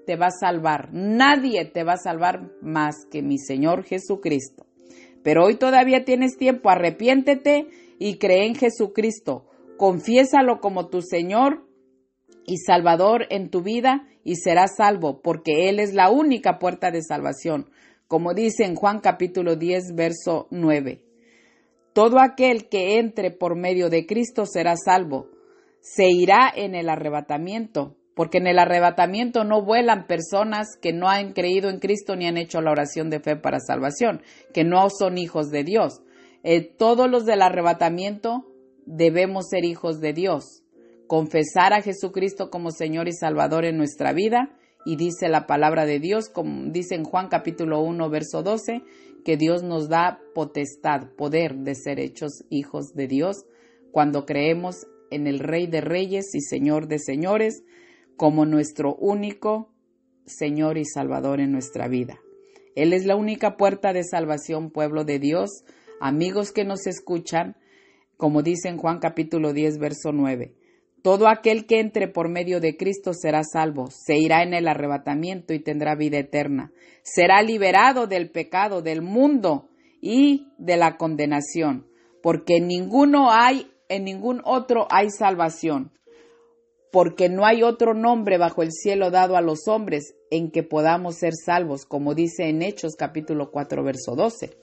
te va a salvar, nadie te va a salvar más que mi Señor Jesucristo. Pero hoy todavía tienes tiempo, arrepiéntete y cree en Jesucristo. Confiésalo como tu Señor y Salvador en tu vida y serás salvo, porque Él es la única puerta de salvación. Como dice en Juan capítulo 10, verso 9. Todo aquel que entre por medio de Cristo será salvo. Se irá en el arrebatamiento, porque en el arrebatamiento no vuelan personas que no han creído en Cristo ni han hecho la oración de fe para salvación, que no son hijos de Dios. Todos los del arrebatamiento debemos ser hijos de Dios, confesar a Jesucristo como Señor y Salvador en nuestra vida. Y dice la palabra de Dios, como dice en Juan capítulo 1, verso 12, que Dios nos da potestad, poder de ser hechos hijos de Dios cuando creemos en el Rey de Reyes y Señor de Señores como nuestro único Señor y Salvador en nuestra vida. Él es la única puerta de salvación, pueblo de Dios, amigos que nos escuchan, como dice en Juan capítulo 10, verso 9. Todo aquel que entre por medio de Cristo será salvo, se irá en el arrebatamiento y tendrá vida eterna. Será liberado del pecado, del mundo y de la condenación, porque en ningún otro hay salvación, porque no hay otro nombre bajo el cielo dado a los hombres en que podamos ser salvos, como dice en Hechos capítulo 4, verso 12.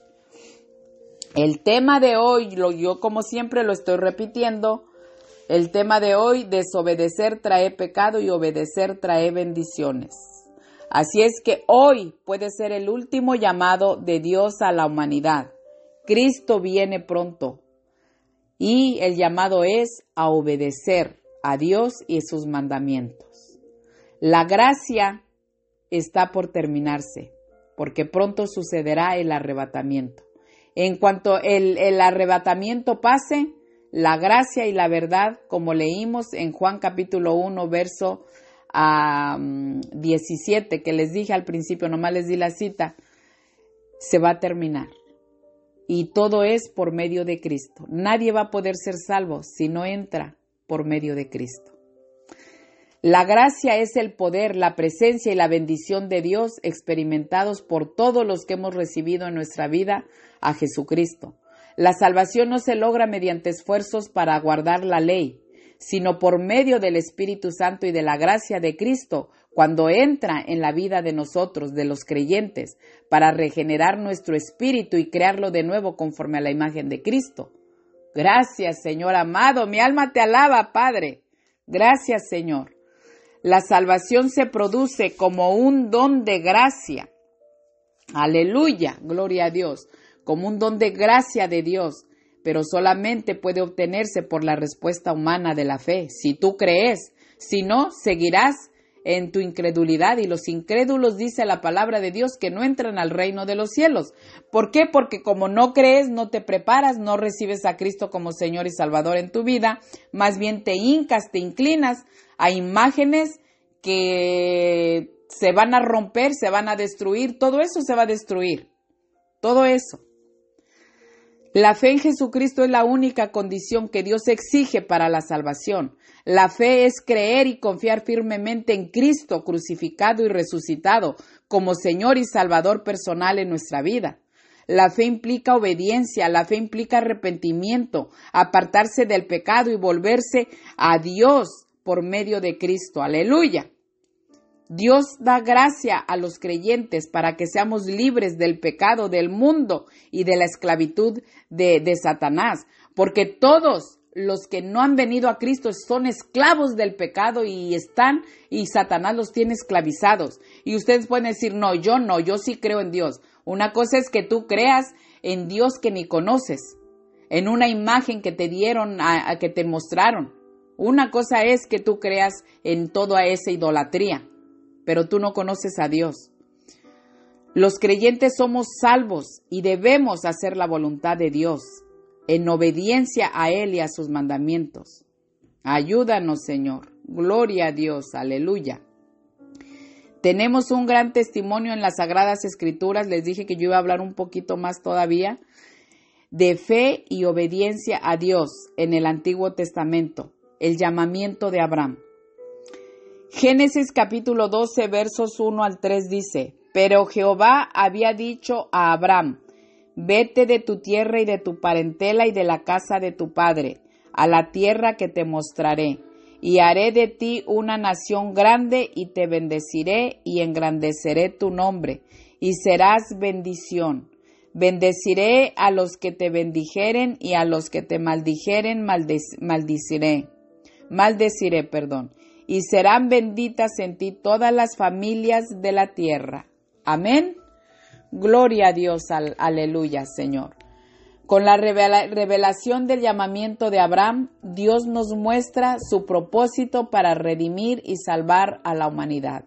El tema de hoy, yo como siempre lo estoy repitiendo, el tema de hoy, desobedecer trae pecado y obedecer trae bendiciones. Así es que hoy puede ser el último llamado de Dios a la humanidad. Cristo viene pronto. Y el llamado es a obedecer a Dios y sus mandamientos. La gracia está por terminarse, porque pronto sucederá el arrebatamiento. En cuanto el arrebatamiento pase, la gracia y la verdad, como leímos en Juan capítulo 1, verso 17, que les dije al principio, nomás les di la cita, se va a terminar. Y todo es por medio de Cristo. Nadie va a poder ser salvo si no entra por medio de Cristo. La gracia es el poder, la presencia y la bendición de Dios experimentados por todos los que hemos recibido en nuestra vida a Jesucristo. La salvación no se logra mediante esfuerzos para guardar la ley, sino por medio del Espíritu Santo y de la gracia de Cristo, cuando entra en la vida de nosotros, de los creyentes, para regenerar nuestro espíritu y crearlo de nuevo conforme a la imagen de Cristo. Gracias, Señor amado, mi alma te alaba, Padre. Gracias, Señor. La salvación se produce como un don de gracia. Aleluya, gloria a Dios, como un don de gracia de Dios, pero solamente puede obtenerse por la respuesta humana de la fe. Si tú crees, si no, seguirás en tu incredulidad, y los incrédulos, dice la palabra de Dios, que no entran al reino de los cielos. ¿Por qué? Porque como no crees, no te preparas, no recibes a Cristo como Señor y Salvador en tu vida, más bien te hincas, te inclinas a imágenes que se van a romper, se van a destruir, todo eso se va a destruir, todo eso. La fe en Jesucristo es la única condición que Dios exige para la salvación. La fe es creer y confiar firmemente en Cristo crucificado y resucitado como Señor y Salvador personal en nuestra vida. La fe implica obediencia, la fe implica arrepentimiento, apartarse del pecado y volverse a Dios por medio de Cristo. Aleluya. Dios da gracia a los creyentes para que seamos libres del pecado, del mundo y de la esclavitud de Satanás, porque todos los que no han venido a Cristo son esclavos del pecado y Satanás los tiene esclavizados. Y ustedes pueden decir, no, yo sí creo en Dios. Una cosa es que tú creas en Dios que ni conoces, en una imagen que te dieron, que te mostraron. Una cosa es que tú creas en toda esa idolatría, pero tú no conoces a Dios. Los creyentes somos salvos y debemos hacer la voluntad de Dios en obediencia a Él y a sus mandamientos. Ayúdanos, Señor. Gloria a Dios. Aleluya. Tenemos un gran testimonio en las Sagradas Escrituras. Les dije que yo iba a hablar un poquito más todavía de fe y obediencia a Dios en el Antiguo Testamento. El llamamiento de Abraham. Génesis capítulo 12 versos 1 al 3 dice: Pero Jehová había dicho a Abraham: Vete de tu tierra y de tu parentela y de la casa de tu padre, a la tierra que te mostraré, y haré de ti una nación grande, y te bendeciré y engrandeceré tu nombre, y serás bendición. Bendeciré a los que te bendijeren, y a los que te maldijeren maldeciré, y serán benditas en ti todas las familias de la tierra. Amén. Gloria a Dios, aleluya, Señor. Con la revelación del llamamiento de Abraham, Dios nos muestra su propósito para redimir y salvar a la humanidad.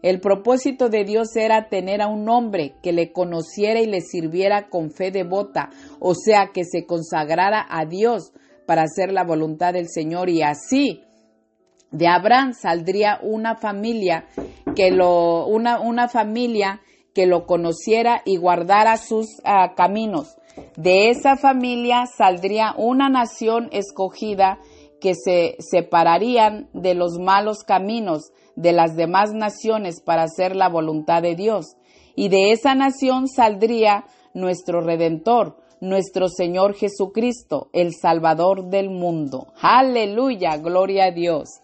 El propósito de Dios era tener a un hombre que le conociera y le sirviera con fe devota, o sea, que se consagrara a Dios para hacer la voluntad del Señor, y así de Abraham saldría una familia que lo conociera y guardara sus caminos. De esa familia saldría una nación escogida que se separarían de los malos caminos de las demás naciones para hacer la voluntad de Dios. Y de esa nación saldría nuestro Redentor, nuestro Señor Jesucristo, el Salvador del mundo. Aleluya, gloria a Dios.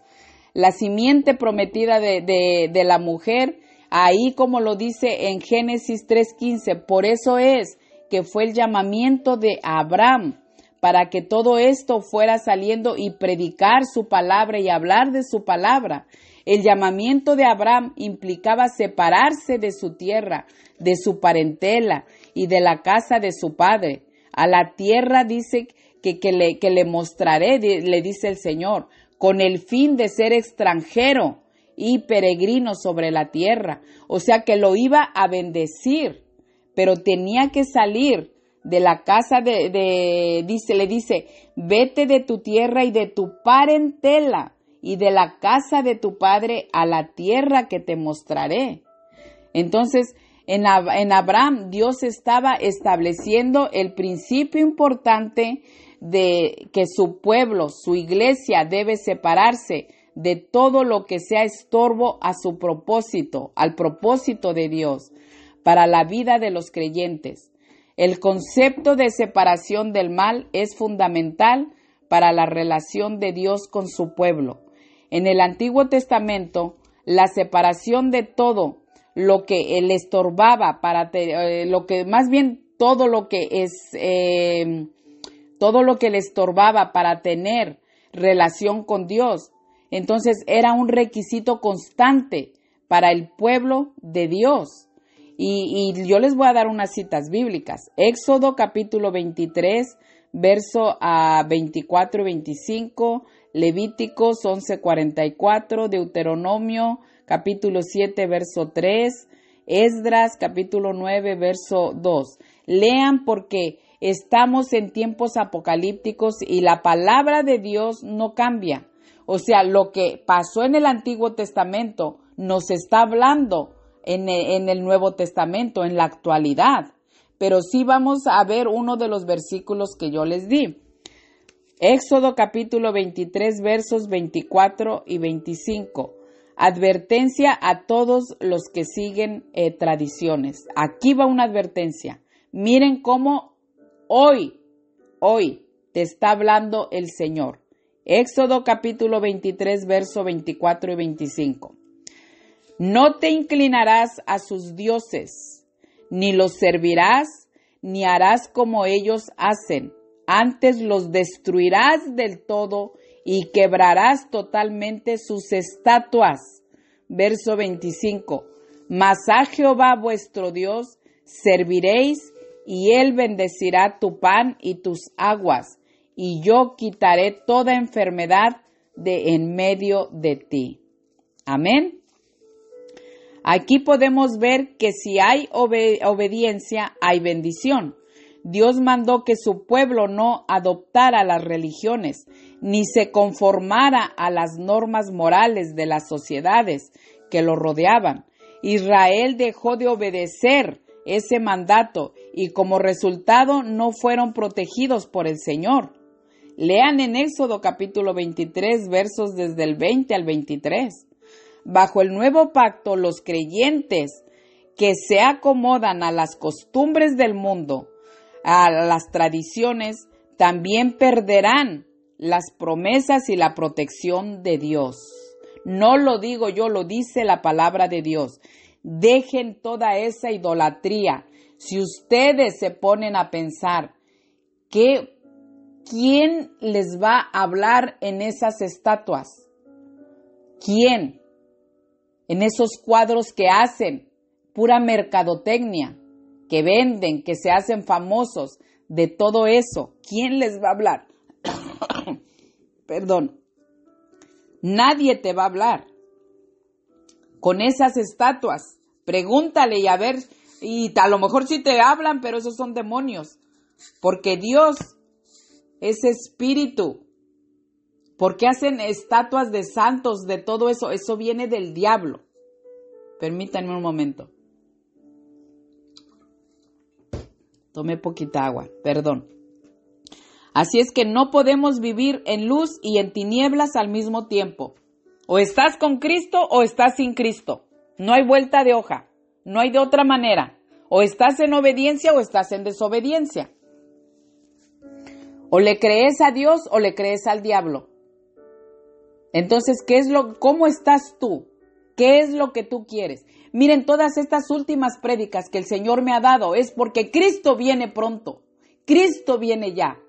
La simiente prometida de la mujer, ahí como lo dice en Génesis 3:15, por eso es que fue el llamamiento de Abraham, para que todo esto fuera saliendo y predicar su palabra y hablar de su palabra. El llamamiento de Abraham implicaba separarse de su tierra, de su parentela y de la casa de su padre. A la tierra dice que le mostraré, le dice el Señor, con el fin de ser extranjero y peregrino sobre la tierra. O sea que lo iba a bendecir, pero tenía que salir de la casa le dice, vete de tu tierra y de tu parentela y de la casa de tu padre a la tierra que te mostraré. Entonces, en Abraham, Dios estaba estableciendo el principio importante de que su pueblo, su iglesia, debe separarse de todo lo que sea estorbo a su propósito, al propósito de Dios, para la vida de los creyentes. El concepto de separación del mal es fundamental para la relación de Dios con su pueblo. En el Antiguo Testamento, la separación de todo lo que le estorbaba todo lo que le estorbaba para tener relación con Dios. Entonces era un requisito constante para el pueblo de Dios. Y yo les voy a dar unas citas bíblicas. Éxodo capítulo 23, verso 24 y 25, Levíticos 11:44, Deuteronomio capítulo 7, verso 3, Esdras capítulo 9, verso 2. Lean porque estamos en tiempos apocalípticos y la palabra de Dios no cambia. O sea, lo que pasó en el Antiguo Testamento nos está hablando en el Nuevo Testamento, en la actualidad. Pero sí vamos a ver uno de los versículos que yo les di. Éxodo capítulo 23, versos 24 y 25. Advertencia a todos los que siguen tradiciones. Aquí va una advertencia. Miren cómo hoy te está hablando el Señor. Éxodo capítulo 23, verso 24 y 25. No te inclinarás a sus dioses, ni los servirás, ni harás como ellos hacen. Antes los destruirás del todo y quebrarás totalmente sus estatuas. Verso 25. Mas a Jehová vuestro Dios serviréis, y él bendecirá tu pan y tus aguas, y yo quitaré toda enfermedad de en medio de ti. Amén. Aquí podemos ver que si hay obediencia, hay bendición. Dios mandó que su pueblo no adoptara las religiones, ni se conformara a las normas morales de las sociedades que lo rodeaban. Israel dejó de obedecer ese mandato y como resultado no fueron protegidos por el Señor. Lean en Éxodo capítulo 23, versos desde el 20 al 23. Bajo el nuevo pacto, los creyentes que se acomodan a las costumbres del mundo, a las tradiciones, también perderán las promesas y la protección de Dios. No lo digo yo, lo dice la palabra de Dios. Dejen toda esa idolatría. Si ustedes se ponen a pensar ¿quién les va a hablar en esas estatuas? ¿Quién? En esos cuadros que hacen, pura mercadotecnia, que venden, que se hacen famosos, de todo eso, ¿quién les va a hablar? Perdón. Nadie te va a hablar. Con esas estatuas, pregúntale y a ver, y a lo mejor sí te hablan, pero esos son demonios. Porque Dios es espíritu. ¿Por qué hacen estatuas de santos, de todo eso? Eso viene del diablo. Permítanme un momento. Tomé poquita agua, perdón. Así es que no podemos vivir en luz y en tinieblas al mismo tiempo. O estás con Cristo o estás sin Cristo. No hay vuelta de hoja. No hay de otra manera. O estás en obediencia o estás en desobediencia. O le crees a Dios o le crees al diablo. Entonces, ¿cómo estás tú? ¿Qué es lo que tú quieres? Miren, todas estas últimas prédicas que el Señor me ha dado es porque Cristo viene pronto. Cristo viene ya.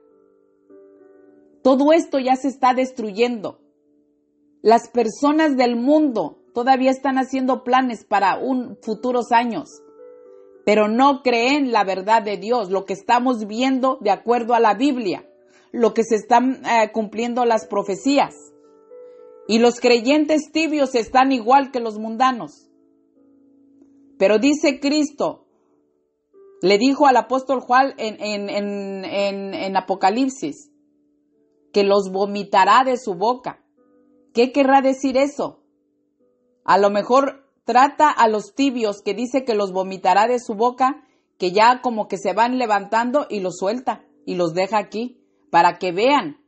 Todo esto ya se está destruyendo. Las personas del mundo todavía están haciendo planes para futuros años, pero no creen la verdad de Dios, lo que estamos viendo de acuerdo a la Biblia. lo que se están cumpliendo las profecías. Y los creyentes tibios están igual que los mundanos. Pero dice Cristo, le dijo al apóstol Juan en Apocalipsis, que los vomitará de su boca. ¿Qué querrá decir eso? A lo mejor trata a los tibios, que dice que los vomitará de su boca, que ya como que se van levantando y los suelta y los deja aquí, para que vean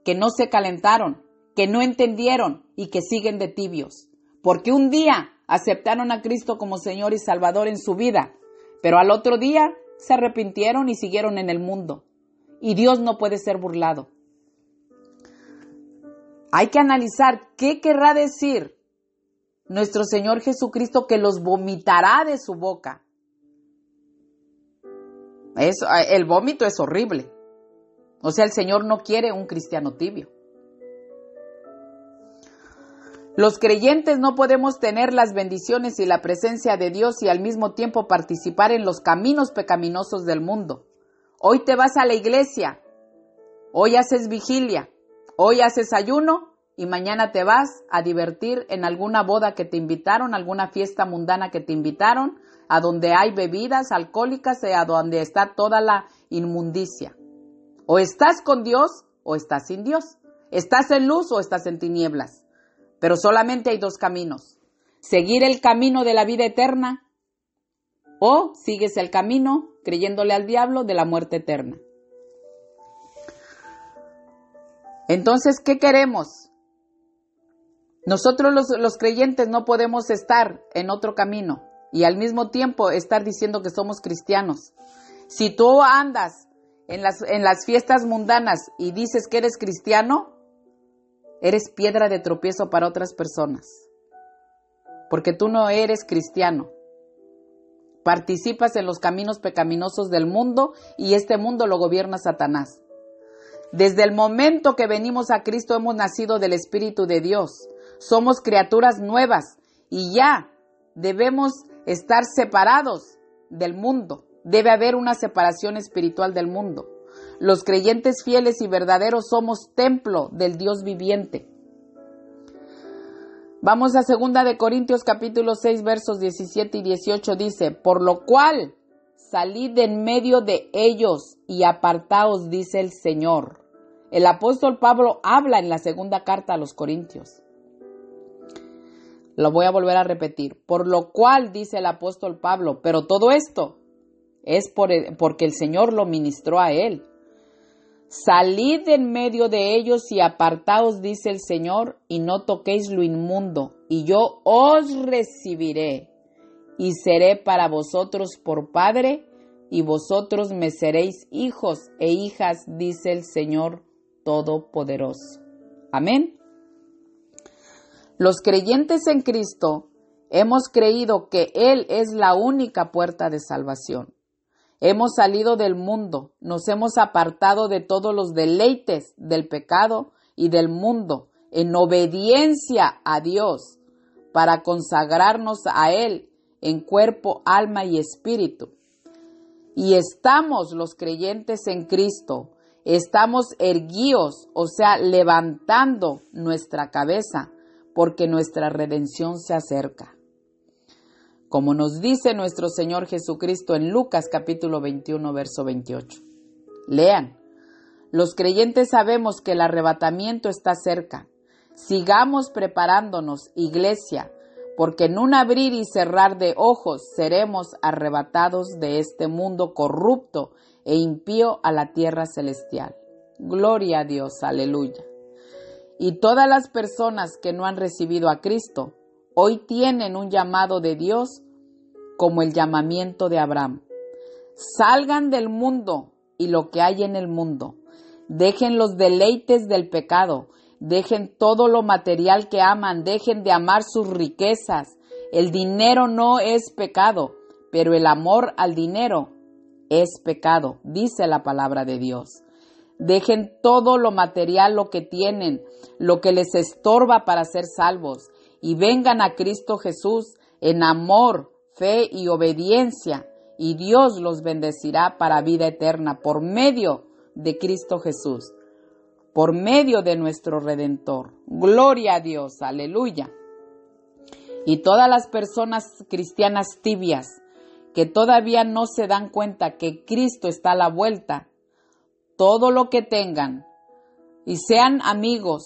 que no se calentaron, que no entendieron y que siguen de tibios. Porque un día aceptaron a Cristo como Señor y Salvador en su vida, pero al otro día se arrepintieron y siguieron en el mundo. Y Dios no puede ser burlado. Hay que analizar qué querrá decir nuestro Señor Jesucristo, que los vomitará de su boca. El vómito es horrible. O sea, el Señor no quiere un cristiano tibio. Los creyentes no podemos tener las bendiciones y la presencia de Dios y al mismo tiempo participar en los caminos pecaminosos del mundo. Hoy te vas a la iglesia, hoy haces vigilia, hoy haces ayuno y mañana te vas a divertir en alguna boda que te invitaron, alguna fiesta mundana que te invitaron, a donde hay bebidas alcohólicas y a donde está toda la inmundicia. O estás con Dios o estás sin Dios. Estás en luz o estás en tinieblas. Pero solamente hay dos caminos. Seguir el camino de la vida eterna o sigues el camino creyéndole al diablo de la muerte eterna. Entonces, ¿qué queremos? Nosotros los creyentes no podemos estar en otro camino y al mismo tiempo estar diciendo que somos cristianos. Si tú andas en las fiestas mundanas y dices que eres cristiano, eres piedra de tropiezo para otras personas, porque tú no eres cristiano. Participas en los caminos pecaminosos del mundo y este mundo lo gobierna Satanás. Desde el momento que venimos a Cristo hemos nacido del Espíritu de Dios. Somos criaturas nuevas y ya debemos estar separados del mundo. Debe haber una separación espiritual del mundo. Los creyentes fieles y verdaderos somos templo del Dios viviente. Vamos a 2 de Corintios capítulo 6 versos 17 y 18, dice: por lo cual salid de en medio de ellos y apartaos, dice el Señor. El apóstol Pablo habla en la segunda carta a los Corintios. Lo voy a volver a repetir. Por lo cual, dice el apóstol Pablo, pero todo esto es porque el Señor lo ministró a él. Salid en medio de ellos y apartaos, dice el Señor, y no toquéis lo inmundo, y yo os recibiré, y seré para vosotros por Padre, y vosotros me seréis hijos e hijas, dice el Señor Todopoderoso. Amén. Los creyentes en Cristo hemos creído que Él es la única puerta de salvación. Hemos salido del mundo, nos hemos apartado de todos los deleites del pecado y del mundo en obediencia a Dios para consagrarnos a Él en cuerpo, alma y espíritu. Y estamos los creyentes en Cristo, estamos erguidos, o sea, levantando nuestra cabeza porque nuestra redención se acerca. Como nos dice nuestro Señor Jesucristo en Lucas capítulo 21, verso 28. Lean. Los creyentes sabemos que el arrebatamiento está cerca. Sigamos preparándonos, iglesia, porque en un abrir y cerrar de ojos seremos arrebatados de este mundo corrupto e impío a la tierra celestial. Gloria a Dios, aleluya. Y todas las personas que no han recibido a Cristo, hoy tienen un llamado de Dios como el llamamiento de Abraham. Salgan del mundo y lo que hay en el mundo. Dejen los deleites del pecado. Dejen todo lo material que aman. Dejen de amar sus riquezas. El dinero no es pecado, pero el amor al dinero es pecado, dice la palabra de Dios. Dejen todo lo material, lo que tienen, lo que les estorba para ser salvos, y vengan a Cristo Jesús en amor, fe y obediencia, y Dios los bendecirá para vida eterna por medio de Cristo Jesús, por medio de nuestro Redentor. Gloria a Dios, aleluya. Y todas las personas cristianas tibias que todavía no se dan cuenta que Cristo está a la vuelta, todo lo que tengan, y sean amigos,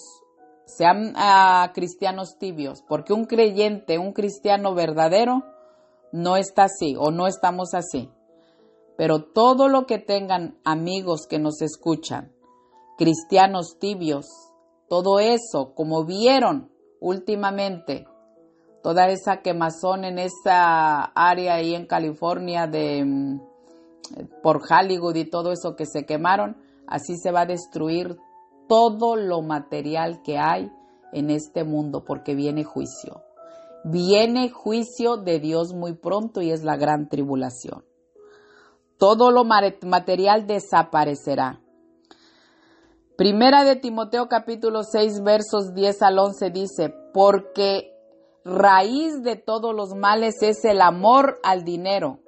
sean cristianos tibios, porque un creyente, un cristiano verdadero, no está así o no estamos así. Pero todo lo que tengan amigos que nos escuchan, cristianos tibios, todo eso, como vieron últimamente, toda esa quemazón en esa área ahí en California por Hollywood y todo eso que se quemaron, así se va a destruir todo lo material que hay en este mundo, porque viene juicio. Viene juicio de Dios muy pronto y es la gran tribulación. Todo lo material desaparecerá. Primera de Timoteo capítulo 6 versos 10 al 11 dice, porque raíz de todos los males es el amor al dinero,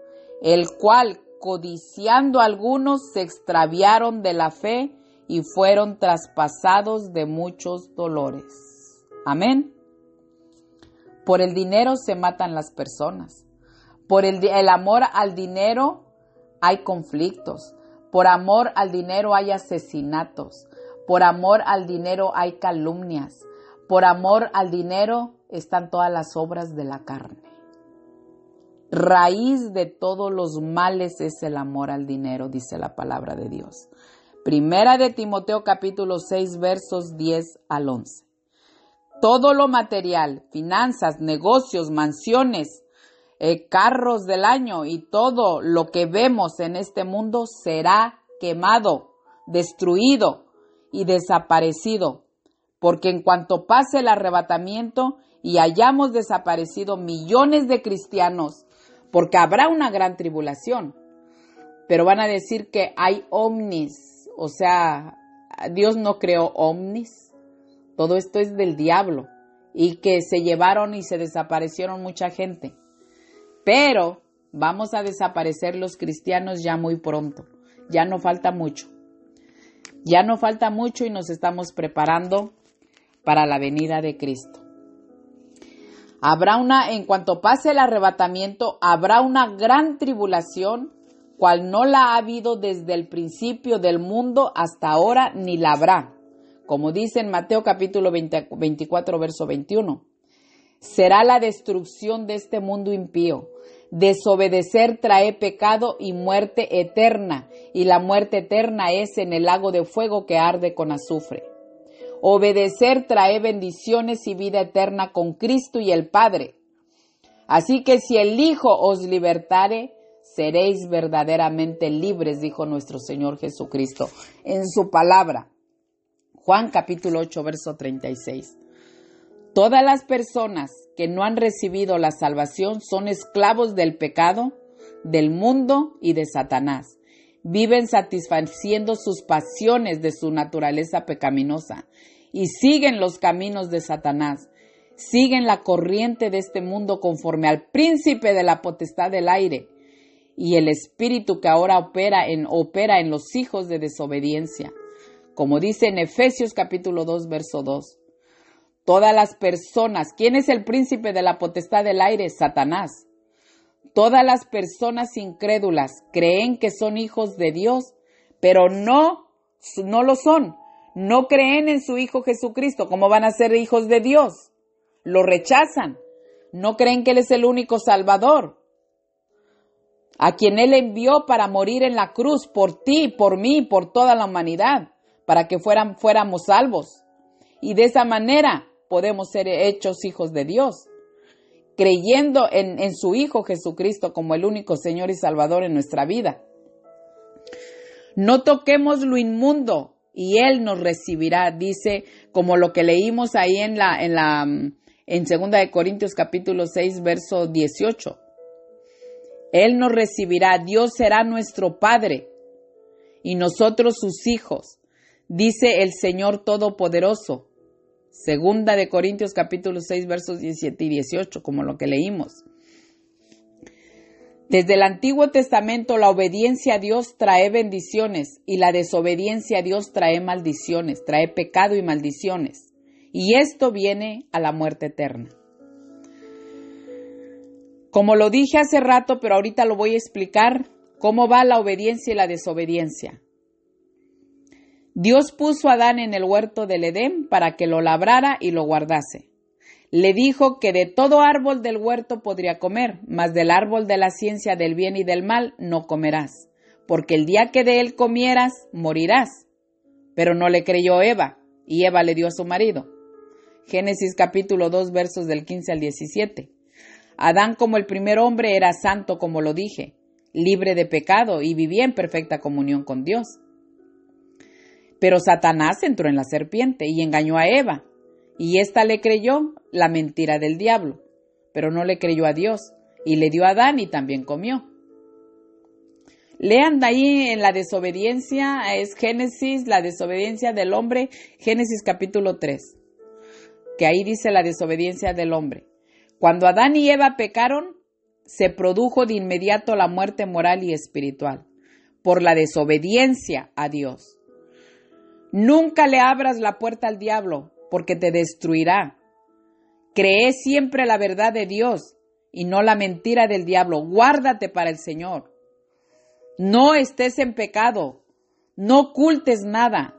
el cual, codiciando algunos, se extraviaron de la fe y fueron traspasados de muchos dolores. Amén. Por el dinero se matan las personas. Por el amor al dinero hay conflictos. Por amor al dinero hay asesinatos. Por amor al dinero hay calumnias. Por amor al dinero están todas las obras de la carne. Raíz de todos los males es el amor al dinero, dice la palabra de Dios. Primera de Timoteo capítulo 6 versos 10 al 11. Todo lo material, finanzas, negocios, mansiones, carros del año y todo lo que vemos en este mundo será quemado, destruido y desaparecido. Porque en cuanto pase el arrebatamiento y hayamos desaparecido millones de cristianos, porque habrá una gran tribulación, pero van a decir que hay ovnis, o sea, Dios no creó ovnis. Todo esto es del diablo y que se llevaron y se desaparecieron mucha gente. Pero vamos a desaparecer los cristianos ya muy pronto. Ya no falta mucho. Ya no falta mucho y nos estamos preparando para la venida de Cristo. En cuanto pase el arrebatamiento, habrá una gran tribulación, cual no la ha habido desde el principio del mundo hasta ahora, ni la habrá. Como dice en Mateo capítulo 24, verso 21. Será la destrucción de este mundo impío. Desobedecer trae pecado y muerte eterna, y la muerte eterna es en el lago de fuego que arde con azufre. Obedecer trae bendiciones y vida eterna con Cristo y el Padre. Así que si el Hijo os libertare, seréis verdaderamente libres, dijo nuestro Señor Jesucristo en su palabra. Juan capítulo 8, verso 36. Todas las personas que no han recibido la salvación son esclavos del pecado, del mundo y de Satanás. Viven satisfaciendo sus pasiones de su naturaleza pecaminosa y siguen los caminos de Satanás. Siguen la corriente de este mundo conforme al príncipe de la potestad del aire y el espíritu que ahora opera en los hijos de desobediencia. Como dice en Efesios capítulo 2, verso 2. Todas las personas, ¿quién es el príncipe de la potestad del aire? Satanás. Todas las personas incrédulas creen que son hijos de Dios, pero no lo son. No creen en su Hijo Jesucristo. ¿Cómo van a ser hijos de Dios? Lo rechazan. No creen que Él es el único Salvador, a quien Él envió para morir en la cruz por ti, por mí, por toda la humanidad, para que fuéramos salvos. Y de esa manera podemos ser hechos hijos de Dios, creyendo en su Hijo Jesucristo como el único Señor y Salvador en nuestra vida. No toquemos lo inmundo y Él nos recibirá, dice, como lo que leímos ahí en 2 de Corintios capítulo 6, verso 18. Él nos recibirá, Dios será nuestro Padre y nosotros sus hijos, dice el Señor Todopoderoso. 2 de Corintios capítulo 6 versos 17 y 18, como lo que leímos. Desde el Antiguo Testamento la obediencia a Dios trae bendiciones y la desobediencia a Dios trae maldiciones, trae pecado y maldiciones. Y esto viene a la muerte eterna. Como lo dije hace rato, pero ahorita lo voy a explicar, cómo va la obediencia y la desobediencia. Dios puso a Adán en el huerto del Edén para que lo labrara y lo guardase. Le dijo que de todo árbol del huerto podría comer, mas del árbol de la ciencia del bien y del mal no comerás, porque el día que de él comieras, morirás. Pero no le creyó Eva, y Eva le dio a su marido. Génesis capítulo 2, versos del 15 al 17. Adán, como el primer hombre, era santo, como lo dije, libre de pecado y vivía en perfecta comunión con Dios. Pero Satanás entró en la serpiente y engañó a Eva, y ésta le creyó la mentira del diablo, pero no le creyó a Dios, y le dio a Adán y también comió. Lean de ahí en la desobediencia, es Génesis, la desobediencia del hombre, Génesis capítulo 3, que ahí dice la desobediencia del hombre. Cuando Adán y Eva pecaron, se produjo de inmediato la muerte moral y espiritual, por la desobediencia a Dios. Nunca le abras la puerta al diablo, porque te destruirá. Cree siempre la verdad de Dios y no la mentira del diablo. Guárdate para el Señor. No estés en pecado. No ocultes nada.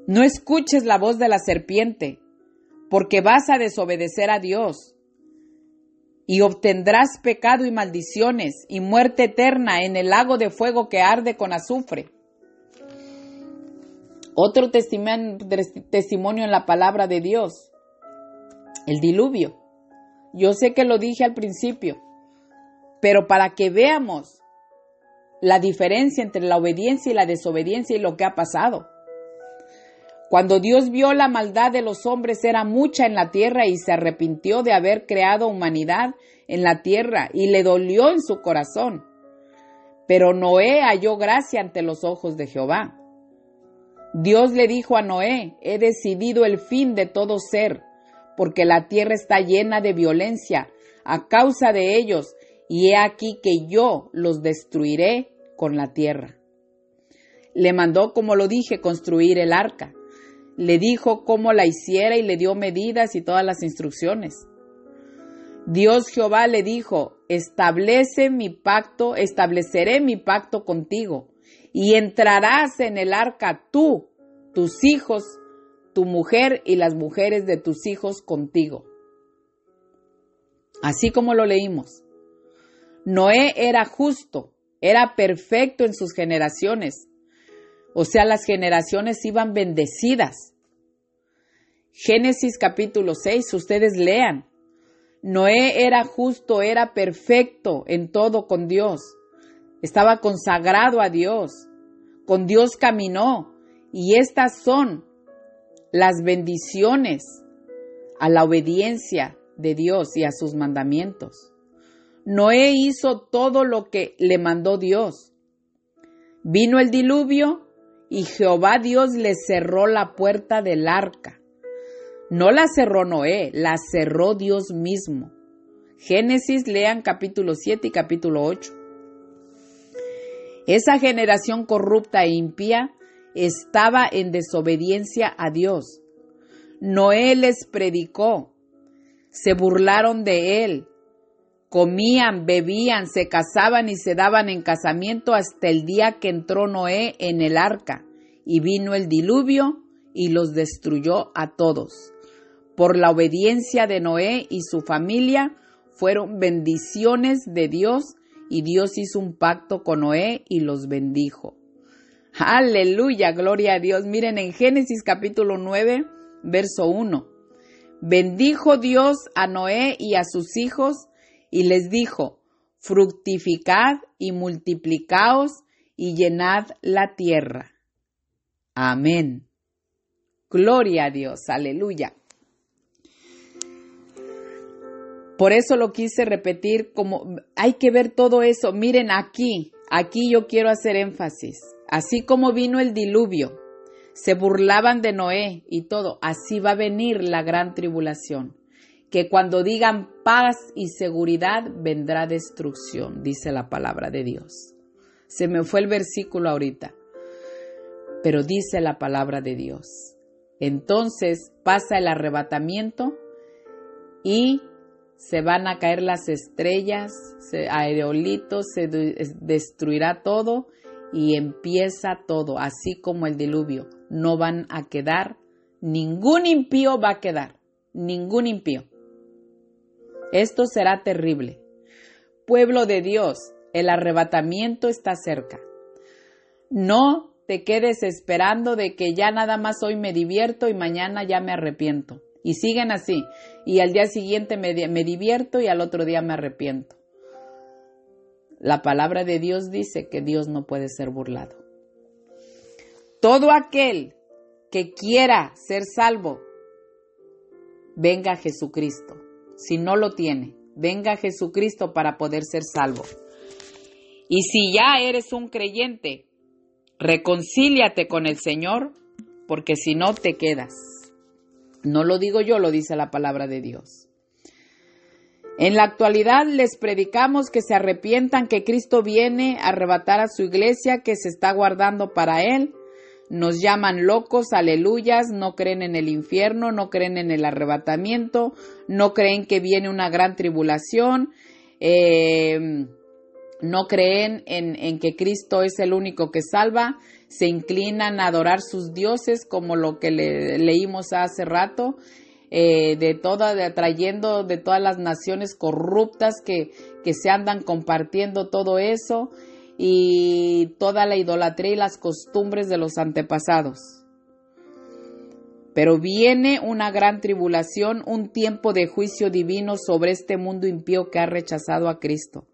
No escuches la voz de la serpiente, porque vas a desobedecer a Dios y obtendrás pecado y maldiciones y muerte eterna en el lago de fuego que arde con azufre. Otro testimonio en la palabra de Dios, el diluvio. Yo sé que lo dije al principio, pero para que veamos la diferencia entre la obediencia y la desobediencia y lo que ha pasado. Cuando Dios vio la maldad de los hombres era mucha en la tierra y se arrepintió de haber creado humanidad en la tierra y le dolió en su corazón. Pero Noé halló gracia ante los ojos de Jehová. Dios le dijo a Noé, he decidido el fin de todo ser, porque la tierra está llena de violencia a causa de ellos, y he aquí que yo los destruiré con la tierra. Le mandó, como lo dije, construir el arca. Le dijo cómo la hiciera y le dio medidas y todas las instrucciones. Dios Jehová le dijo, estableceré mi pacto contigo. Y entrarás en el arca tú, tus hijos, tu mujer y las mujeres de tus hijos contigo. Así como lo leímos. Noé era justo, era perfecto en sus generaciones. O sea, las generaciones iban bendecidas. Génesis capítulo 6, ustedes lean. Noé era justo, era perfecto en todo con Dios. Estaba consagrado a Dios. Con Dios caminó. Y estas son las bendiciones a la obediencia de Dios y a sus mandamientos. Noé hizo todo lo que le mandó Dios. Vino el diluvio y Jehová Dios le cerró la puerta del arca. No la cerró Noé, la cerró Dios mismo. Génesis, lean capítulo 7 y capítulo 8. Esa generación corrupta e impía estaba en desobediencia a Dios. Noé les predicó, se burlaron de él, comían, bebían, se casaban y se daban en casamiento hasta el día que entró Noé en el arca y vino el diluvio y los destruyó a todos. Por la obediencia de Noé y su familia fueron bendiciones de Dios y Dios hizo un pacto con Noé y los bendijo. Aleluya, gloria a Dios. Miren en Génesis capítulo 9, verso 1. Bendijo Dios a Noé y a sus hijos y les dijo, fructificad y multiplicaos y llenad la tierra. Amén. Gloria a Dios, aleluya. Por eso lo quise repetir, como hay que ver todo eso. Miren aquí yo quiero hacer énfasis. Así como vino el diluvio, se burlaban de Noé y todo, así va a venir la gran tribulación. que cuando digan paz y seguridad vendrá destrucción, dice la palabra de Dios. Se me fue el versículo ahorita, pero dice la palabra de Dios. Entonces pasa el arrebatamiento y se van a caer las estrellas, aerolitos, se destruirá todo y empieza todo, así como el diluvio. No van a quedar, ningún impío va a quedar, ningún impío. Esto será terrible. Pueblo de Dios, el arrebatamiento está cerca. No te quedes esperando de que ya nada más hoy me divierto y mañana ya me arrepiento. Y siguen así. Y al día siguiente me divierto y al otro día me arrepiento. La palabra de Dios dice que Dios no puede ser burlado. Todo aquel que quiera ser salvo, venga a Jesucristo. Si no lo tiene, venga a Jesucristo para poder ser salvo. Y si ya eres un creyente, reconcíliate con el Señor, porque si no te quedas. No lo digo yo, lo dice la palabra de Dios. En la actualidad les predicamos que se arrepientan, que Cristo viene a arrebatar a su iglesia, que se está guardando para Él. Nos llaman locos, aleluyas, no creen en el infierno, no creen en el arrebatamiento, no creen que viene una gran tribulación, no creen en que Cristo es el único que salva, se inclinan a adorar sus dioses como lo que leímos hace rato, atrayendo de todas las naciones corruptas que se andan compartiendo todo eso y toda la idolatría y las costumbres de los antepasados. Pero viene una gran tribulación, un tiempo de juicio divino sobre este mundo impío que ha rechazado a Cristo.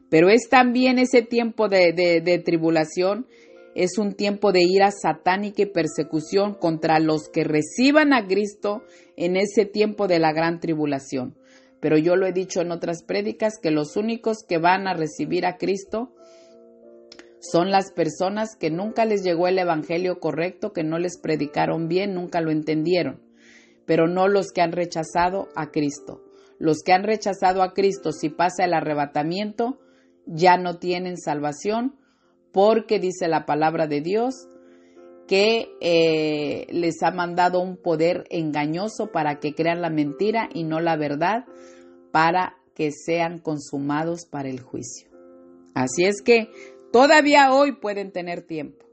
Pero es también ese tiempo de tribulación, es un tiempo de ira satánica y persecución contra los que reciban a Cristo en ese tiempo de la gran tribulación. Pero yo lo he dicho en otras prédicas que los únicos que van a recibir a Cristo son las personas que nunca les llegó el evangelio correcto, que no les predicaron bien, nunca lo entendieron, pero no los que han rechazado a Cristo. Los que han rechazado a Cristo, si pasa el arrebatamiento, ya no tienen salvación, porque dice la palabra de Dios que les ha mandado un poder engañoso para que crean la mentira y no la verdad, para que sean consumados para el juicio. Así es que todavía hoy pueden tener tiempo.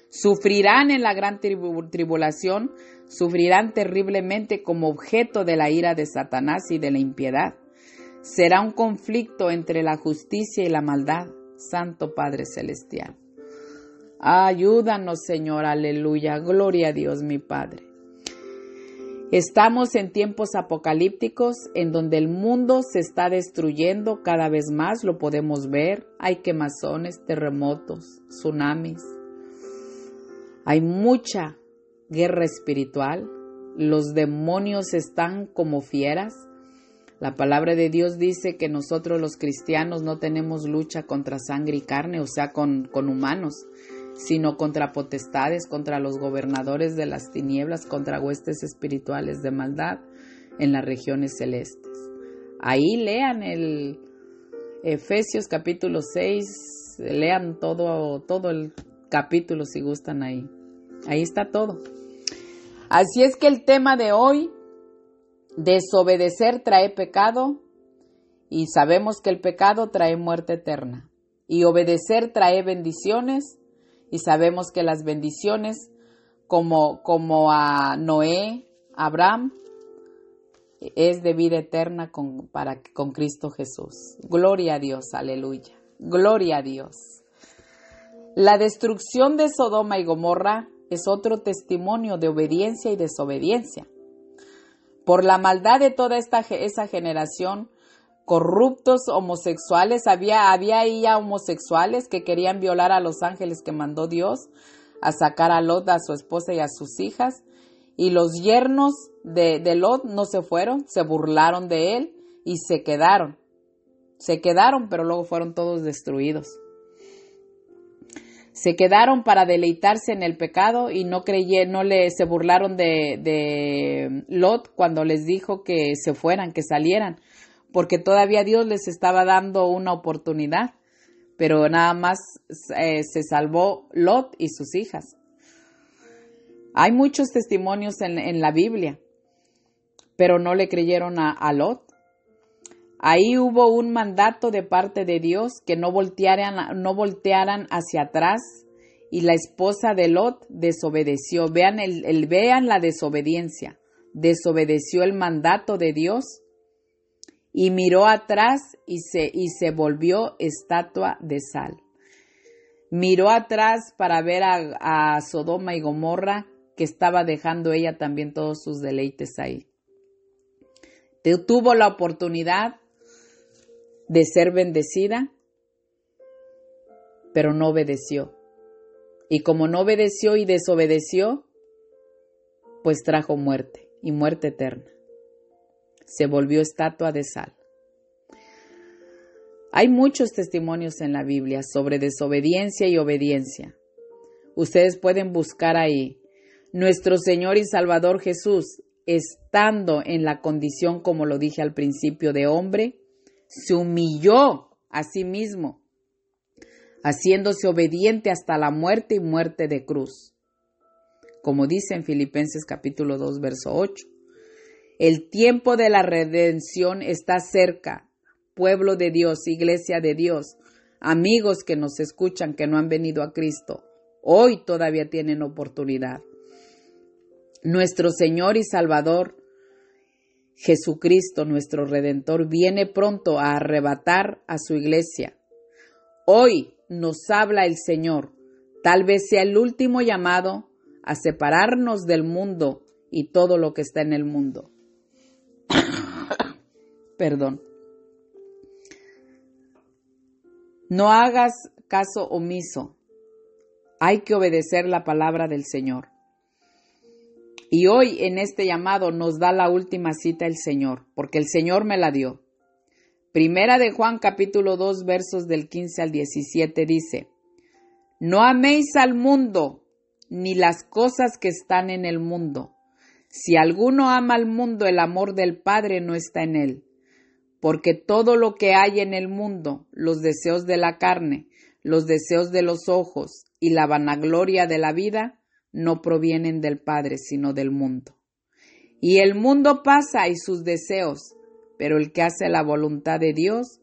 Sufrirán en la gran tribulación, sufrirán terriblemente como objeto de la ira de Satanás y de la impiedad. Será un conflicto entre la justicia y la maldad. Santo Padre Celestial. Ayúdanos, Señor, aleluya, gloria a Dios, mi Padre. Estamos en tiempos apocalípticos en donde el mundo se está destruyendo cada vez más, lo podemos ver. Hay quemazones, terremotos, tsunamis. Hay mucha guerra espiritual. Los demonios están como fieras. La palabra de Dios dice que nosotros los cristianos no tenemos lucha contra sangre y carne, o sea, con humanos, sino contra potestades, contra los gobernadores de las tinieblas, contra huestes espirituales de maldad en las regiones celestes. Ahí lean el Efesios capítulo 6, lean todo el capítulo si gustan ahí. Ahí está todo. Así es que el tema de hoy, desobedecer trae pecado y sabemos que el pecado trae muerte eterna. Y obedecer trae bendiciones y sabemos que las bendiciones como a Noé, Abraham, es de vida eterna con Cristo Jesús. Gloria a Dios, aleluya. Gloria a Dios. La destrucción de Sodoma y Gomorra es otro testimonio de obediencia y desobediencia. Por la maldad de toda esa generación, corruptos homosexuales, había ahí ya homosexuales que querían violar a los ángeles que mandó Dios, a sacar a Lot, a su esposa y a sus hijas, y los yernos de Lot no se fueron, se burlaron de él y se quedaron, pero luego fueron todos destruidos. Se quedaron para deleitarse en el pecado y se burlaron de Lot cuando les dijo que se fueran, que salieran, porque todavía Dios les estaba dando una oportunidad, pero nada más se salvó Lot y sus hijas. Hay muchos testimonios en la Biblia, pero no le creyeron a Lot. Ahí hubo un mandato de parte de Dios que no voltearan hacia atrás, y la esposa de Lot desobedeció. Vean la desobediencia. Desobedeció el mandato de Dios y miró atrás y se volvió estatua de sal. Miró atrás para ver a Sodoma y Gomorra, que estaba dejando ella también todos sus deleites ahí. Tuvo la oportunidad de ser bendecida, pero no obedeció. Y como no obedeció y desobedeció, pues trajo muerte, y muerte eterna. Se volvió estatua de sal. Hay muchos testimonios en la Biblia sobre desobediencia y obediencia. Ustedes pueden buscar ahí. Nuestro Señor y Salvador Jesús, estando en la condición, como lo dije al principio, de hombre, se humilló a sí mismo, haciéndose obediente hasta la muerte y muerte de cruz. Como dice en Filipenses capítulo 2, verso 8. El tiempo de la redención está cerca. Pueblo de Dios, iglesia de Dios, amigos que nos escuchan que no han venido a Cristo, hoy todavía tienen oportunidad. Nuestro Señor y Salvador Jesucristo, nuestro Redentor, viene pronto a arrebatar a su iglesia. Hoy nos habla el Señor. Tal vez sea el último llamado a separarnos del mundo y todo lo que está en el mundo. Perdón. No hagas caso omiso. Hay que obedecer la palabra del Señor. Y hoy en este llamado nos da la última cita el Señor, porque el Señor me la dio. Primera de Juan capítulo 2 versos del 15 al 17 dice: No améis al mundo, ni las cosas que están en el mundo. Si alguno ama al mundo, el amor del Padre no está en él. Porque todo lo que hay en el mundo, los deseos de la carne, los deseos de los ojos y la vanagloria de la vida, no provienen del Padre, sino del mundo. Y el mundo pasa y sus deseos, pero el que hace la voluntad de Dios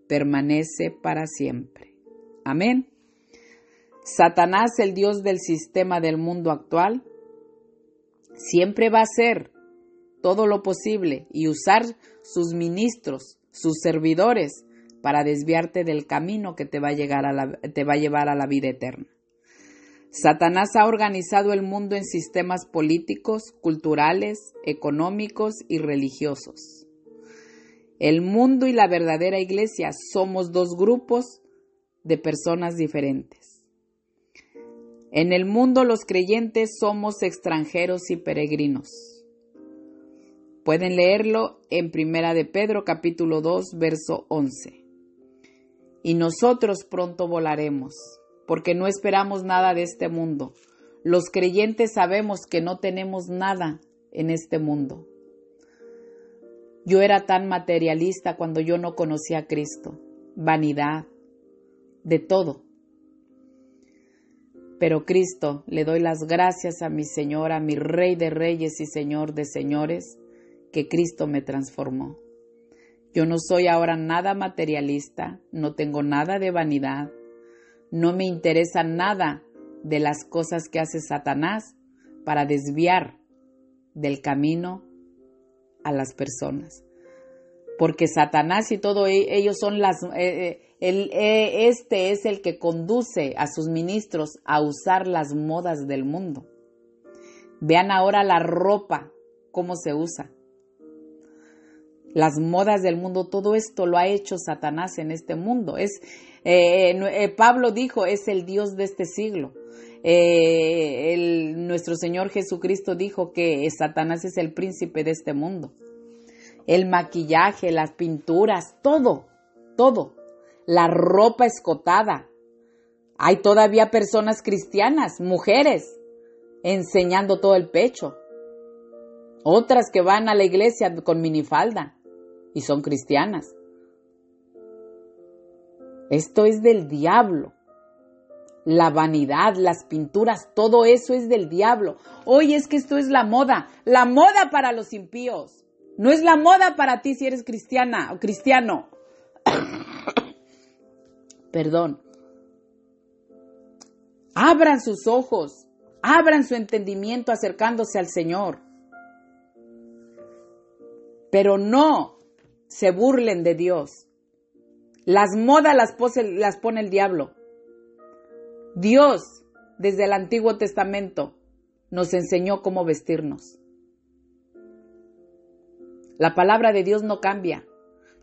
permanece para siempre. Amén. Satanás, el Dios del sistema del mundo actual, siempre va a hacer todo lo posible y usar sus ministros, sus servidores, para desviarte del camino que te va a llevar a la vida eterna. Satanás ha organizado el mundo en sistemas políticos, culturales, económicos y religiosos. El mundo y la verdadera iglesia somos dos grupos de personas diferentes. En el mundo los creyentes somos extranjeros y peregrinos. Pueden leerlo en Primera de Pedro capítulo 2 verso 11. Y nosotros pronto volaremos, porque no esperamos nada de este mundo. Los creyentes sabemos que no tenemos nada en este mundo. Yo era tan materialista cuando yo no conocía a Cristo. Vanidad, de todo. Pero Cristo, le doy las gracias a mi Señor, a mi Rey de Reyes y Señor de Señores, que Cristo me transformó. Yo no soy ahora nada materialista, no tengo nada de vanidad, no me interesa nada de las cosas que hace Satanás para desviar del camino a las personas. Porque Satanás y todo ellos son este es el que conduce a sus ministros a usar las modas del mundo. Vean ahora la ropa, cómo se usa. Las modas del mundo, todo esto lo ha hecho Satanás en este mundo. Pablo dijo, es el Dios de este siglo. Nuestro Señor Jesucristo dijo que Satanás es el príncipe de este mundo. El maquillaje, las pinturas, todo. La ropa escotada. Hay todavía personas cristianas, mujeres, enseñando todo el pecho. Otras que van a la iglesia con minifalda y son cristianas. Esto es del diablo. La vanidad, las pinturas, todo eso es del diablo. Oye, es que esto es la moda para los impíos. No es la moda para ti si eres cristiana o cristiano. Perdón. Abran sus ojos, abran su entendimiento acercándose al Señor. Pero no se burlen de Dios. Las modas las pone el diablo. Dios, desde el Antiguo Testamento, nos enseñó cómo vestirnos. La palabra de Dios no cambia.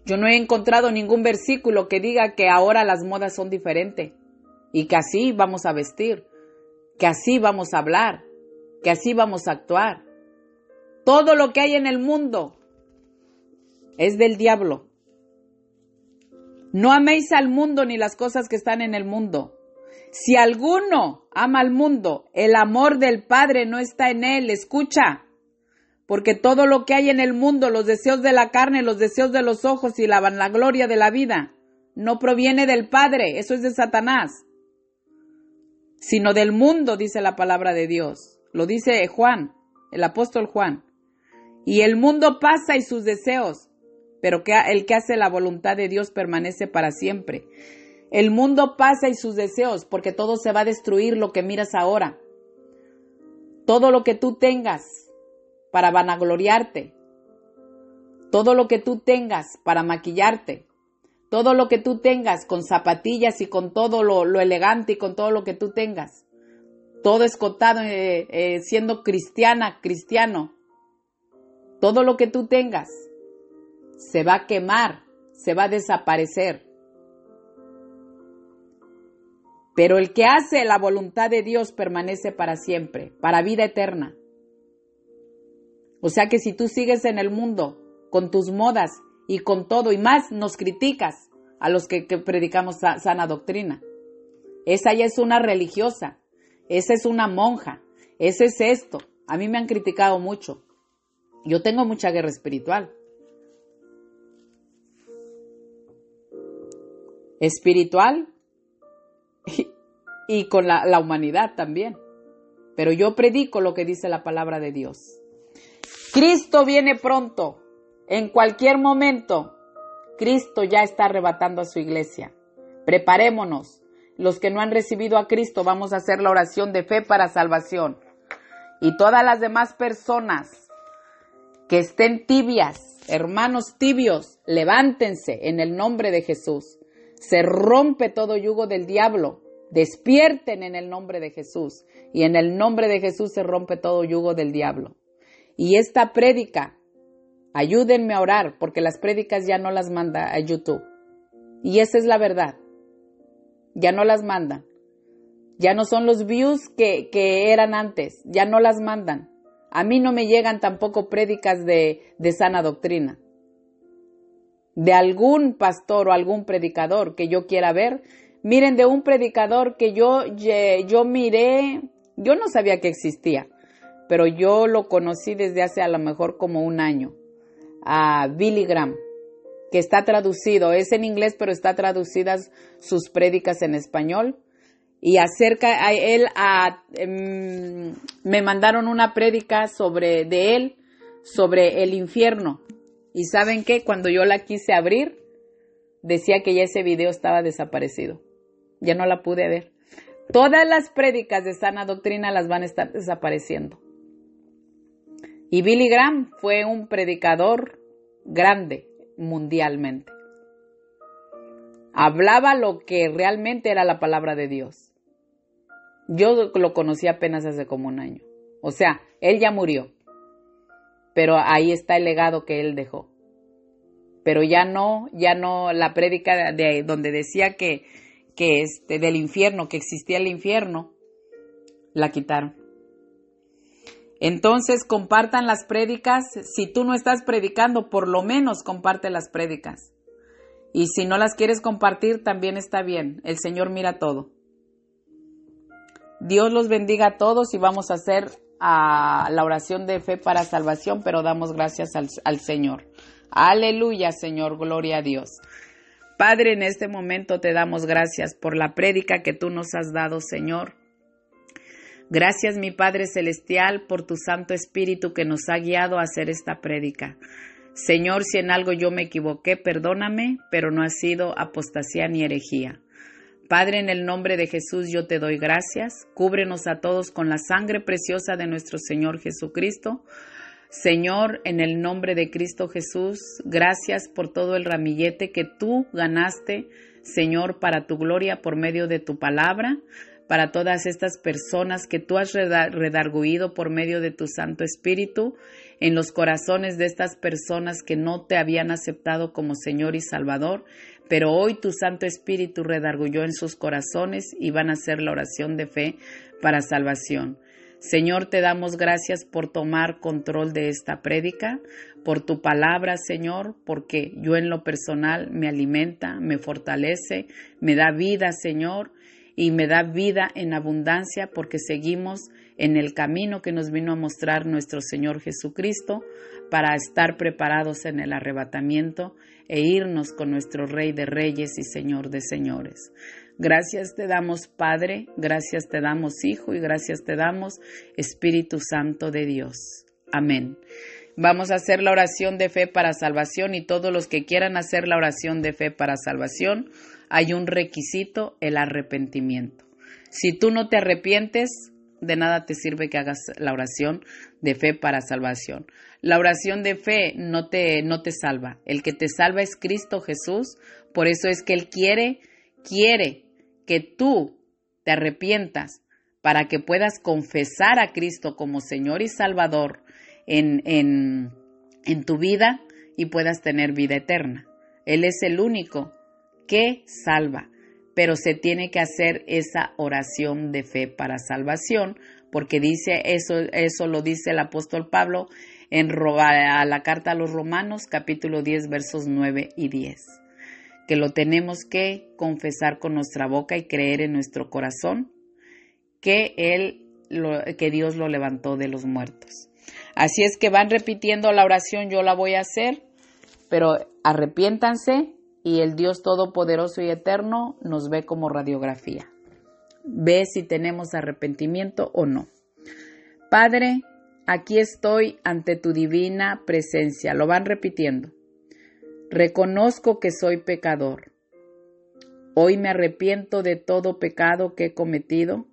Yo no he encontrado ningún versículo que diga que ahora las modas son diferentes y que así vamos a vestir, que así vamos a hablar, que así vamos a actuar. Todo lo que hay en el mundo es del diablo. No améis al mundo ni las cosas que están en el mundo. Si alguno ama al mundo, el amor del Padre no está en él. Escucha, porque todo lo que hay en el mundo, los deseos de la carne, los deseos de los ojos y la vanagloria de la vida, no proviene del Padre, eso es de Satanás, sino del mundo, dice la palabra de Dios. Lo dice Juan, el apóstol Juan. Y el mundo pasa y sus deseos, pero el que hace la voluntad de Dios permanece para siempre. El mundo pasa y sus deseos, porque todo se va a destruir lo que miras ahora. Todo lo que tú tengas para vanagloriarte, todo lo que tú tengas para maquillarte, todo lo que tú tengas con zapatillas y con todo lo elegante y con todo lo que tú tengas, todo escotado siendo cristiano, todo lo que tú tengas se va a quemar, se va a desaparecer. Pero el que hace la voluntad de Dios permanece para siempre, para vida eterna. O sea que si tú sigues en el mundo con tus modas y con todo y más, nos criticas a los que predicamos sana doctrina. Esa ya es una religiosa, esa es una monja, ese es esto. A mí me han criticado mucho. Yo tengo mucha guerra espiritual. Espiritual y con la humanidad también. Pero yo predico lo que dice la palabra de Dios. Cristo viene pronto. En cualquier momento, Cristo ya está arrebatando a su iglesia. Preparémonos. Los que no han recibido a Cristo, vamos a hacer la oración de fe para salvación. Y todas las demás personas que estén tibias, hermanos tibios, levántense en el nombre de Jesús. Se rompe todo yugo del diablo. Despierten en el nombre de Jesús. Y en el nombre de Jesús se rompe todo yugo del diablo. Y esta prédica, ayúdenme a orar, porque las prédicas ya no las manda a YouTube. Y esa es la verdad. Ya no las mandan. Ya no son los views que eran antes. Ya no las mandan. A mí no me llegan tampoco prédicas de sana doctrina. De algún pastor o algún predicador que yo quiera ver. Miren, de un predicador que yo miré, yo no sabía que existía, pero yo lo conocí desde hace a lo mejor como un año, a Billy Graham, que está traducido, es en inglés, pero está traducidas sus prédicas en español. Y acerca a él, me mandaron una prédica sobre el infierno. Y ¿saben qué? Cuando yo la quise abrir, decía que ya ese video estaba desaparecido. Ya no la pude ver. Todas las prédicas de sana doctrina las van a estar desapareciendo. Y Billy Graham fue un predicador grande mundialmente. Hablaba lo que realmente era la palabra de Dios. Yo lo conocí apenas hace como un año. O sea, él ya murió. Pero ahí está el legado que él dejó. Pero ya no, la prédica de donde decía que del infierno, que existía el infierno, la quitaron. Entonces compartan las prédicas. Si tú no estás predicando, por lo menos comparte las prédicas. Y si no las quieres compartir, también está bien. El Señor mira todo. Dios los bendiga a todos y vamos a hacer la oración de fe para salvación, pero damos gracias al Señor. Aleluya, Señor, gloria a Dios. Padre, en este momento te damos gracias por la prédica que tú nos has dado, Señor. Gracias, mi Padre Celestial, por tu Santo Espíritu que nos ha guiado a hacer esta prédica. Señor, si en algo yo me equivoqué, perdóname, pero no ha sido apostasía ni herejía. Padre, en el nombre de Jesús yo te doy gracias. Cúbrenos a todos con la sangre preciosa de nuestro Señor Jesucristo. Señor, en el nombre de Cristo Jesús, gracias por todo el ramillete que tú ganaste, Señor, para tu gloria por medio de tu palabra, para todas estas personas que tú has redarguido por medio de tu Santo Espíritu en los corazones de estas personas que no te habían aceptado como Señor y Salvador, pero hoy tu Santo Espíritu redarguyó en sus corazones y van a hacer la oración de fe para salvación. Señor, te damos gracias por tomar control de esta prédica, por tu palabra, Señor, porque yo en lo personal me alimenta, me fortalece, me da vida, Señor, y me da vida en abundancia porque seguimos en el camino que nos vino a mostrar nuestro Señor Jesucristo para estar preparados en el arrebatamiento e irnos con nuestro Rey de Reyes y Señor de Señores. Gracias te damos, Padre, gracias te damos, Hijo, y gracias te damos, Espíritu Santo de Dios. Amén. Vamos a hacer la oración de fe para salvación y todos los que quieran hacer la oración de fe para salvación, hay un requisito, el arrepentimiento. Si tú no te arrepientes, de nada te sirve que hagas la oración de fe para salvación. La oración de fe no te salva. El que te salva es Cristo Jesús. Por eso es que Él quiere que tú te arrepientas para que puedas confesar a Cristo como Señor y Salvador en tu vida y puedas tener vida eterna. Él es el único que salva, pero se tiene que hacer esa oración de fe para salvación, porque dice eso lo dice el apóstol Pablo a la carta a los Romanos, capítulo 10, versos 9 y 10, que lo tenemos que confesar con nuestra boca y creer en nuestro corazón que Dios lo levantó de los muertos. Así es que van repitiendo la oración, yo la voy a hacer, pero arrepiéntanse y el Dios Todopoderoso y Eterno nos ve como radiografía. Ve si tenemos arrepentimiento o no. Padre, aquí estoy ante tu divina presencia. Lo van repitiendo. Reconozco que soy pecador. Hoy me arrepiento de todo pecado que he cometido.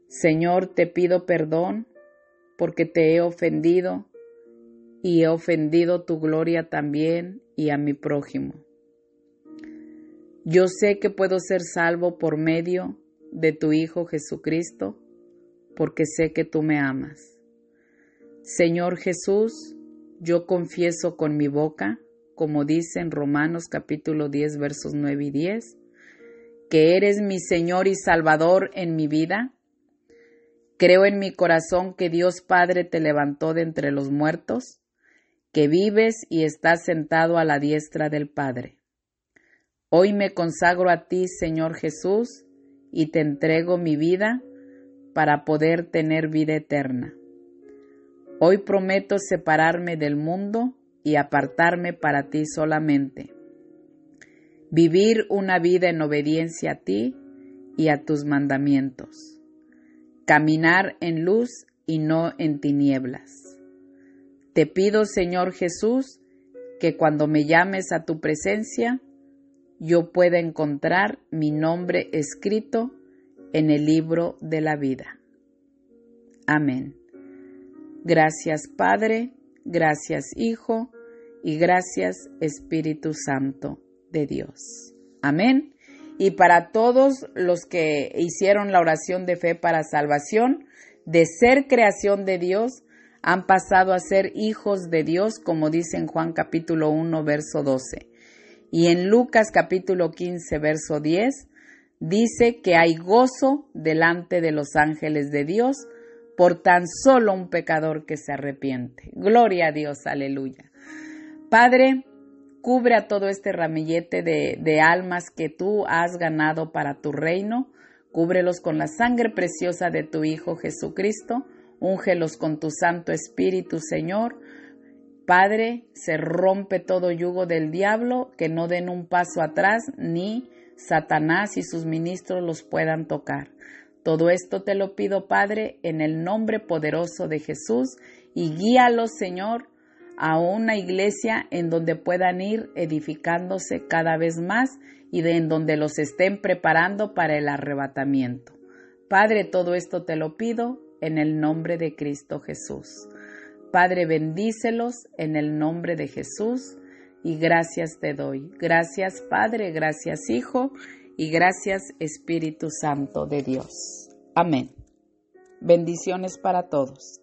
Señor, te pido perdón porque te he ofendido y he ofendido tu gloria también y a mi prójimo. Yo sé que puedo ser salvo por medio de tu Hijo Jesucristo, porque sé que tú me amas. Señor Jesús, yo confieso con mi boca, como dice en Romanos capítulo 10, versos 9 y 10, que eres mi Señor y Salvador en mi vida. Creo en mi corazón que Dios Padre te levantó de entre los muertos, que vives y estás sentado a la diestra del Padre. Hoy me consagro a ti, Señor Jesús, y te entrego mi vida para poder tener vida eterna. Hoy prometo separarme del mundo y apartarme para ti solamente. Vivir una vida en obediencia a ti y a tus mandamientos. Caminar en luz y no en tinieblas. Te pido, Señor Jesús, que cuando me llames a tu presencia, yo pueda encontrar mi nombre escrito en el libro de la vida. Amén. Gracias, Padre, gracias, Hijo, y gracias, Espíritu Santo de Dios. Amén. Y para todos los que hicieron la oración de fe para salvación, de ser creación de Dios, han pasado a ser hijos de Dios, como dice en Juan capítulo 1, verso 12. Y en Lucas capítulo 15, verso 10, dice que hay gozo delante de los ángeles de Dios por tan solo un pecador que se arrepiente. Gloria a Dios, aleluya. Padre, cubre a todo este ramillete de almas que tú has ganado para tu reino Cúbrelos con la sangre preciosa de tu Hijo Jesucristo. Úngelos con tu Santo Espíritu, Señor. Padre, se rompe todo yugo del diablo, que no den un paso atrás, ni Satanás y sus ministros los puedan tocar. Todo esto te lo pido, Padre, en el nombre poderoso de Jesús, y guíalos, Señor, a una iglesia en donde puedan ir edificándose cada vez más y en donde los estén preparando para el arrebatamiento. Padre, todo esto te lo pido en el nombre de Cristo Jesús. Padre, bendícelos en el nombre de Jesús y gracias te doy. Gracias, Padre, gracias, Hijo, y gracias, Espíritu Santo de Dios. Amén. Bendiciones para todos.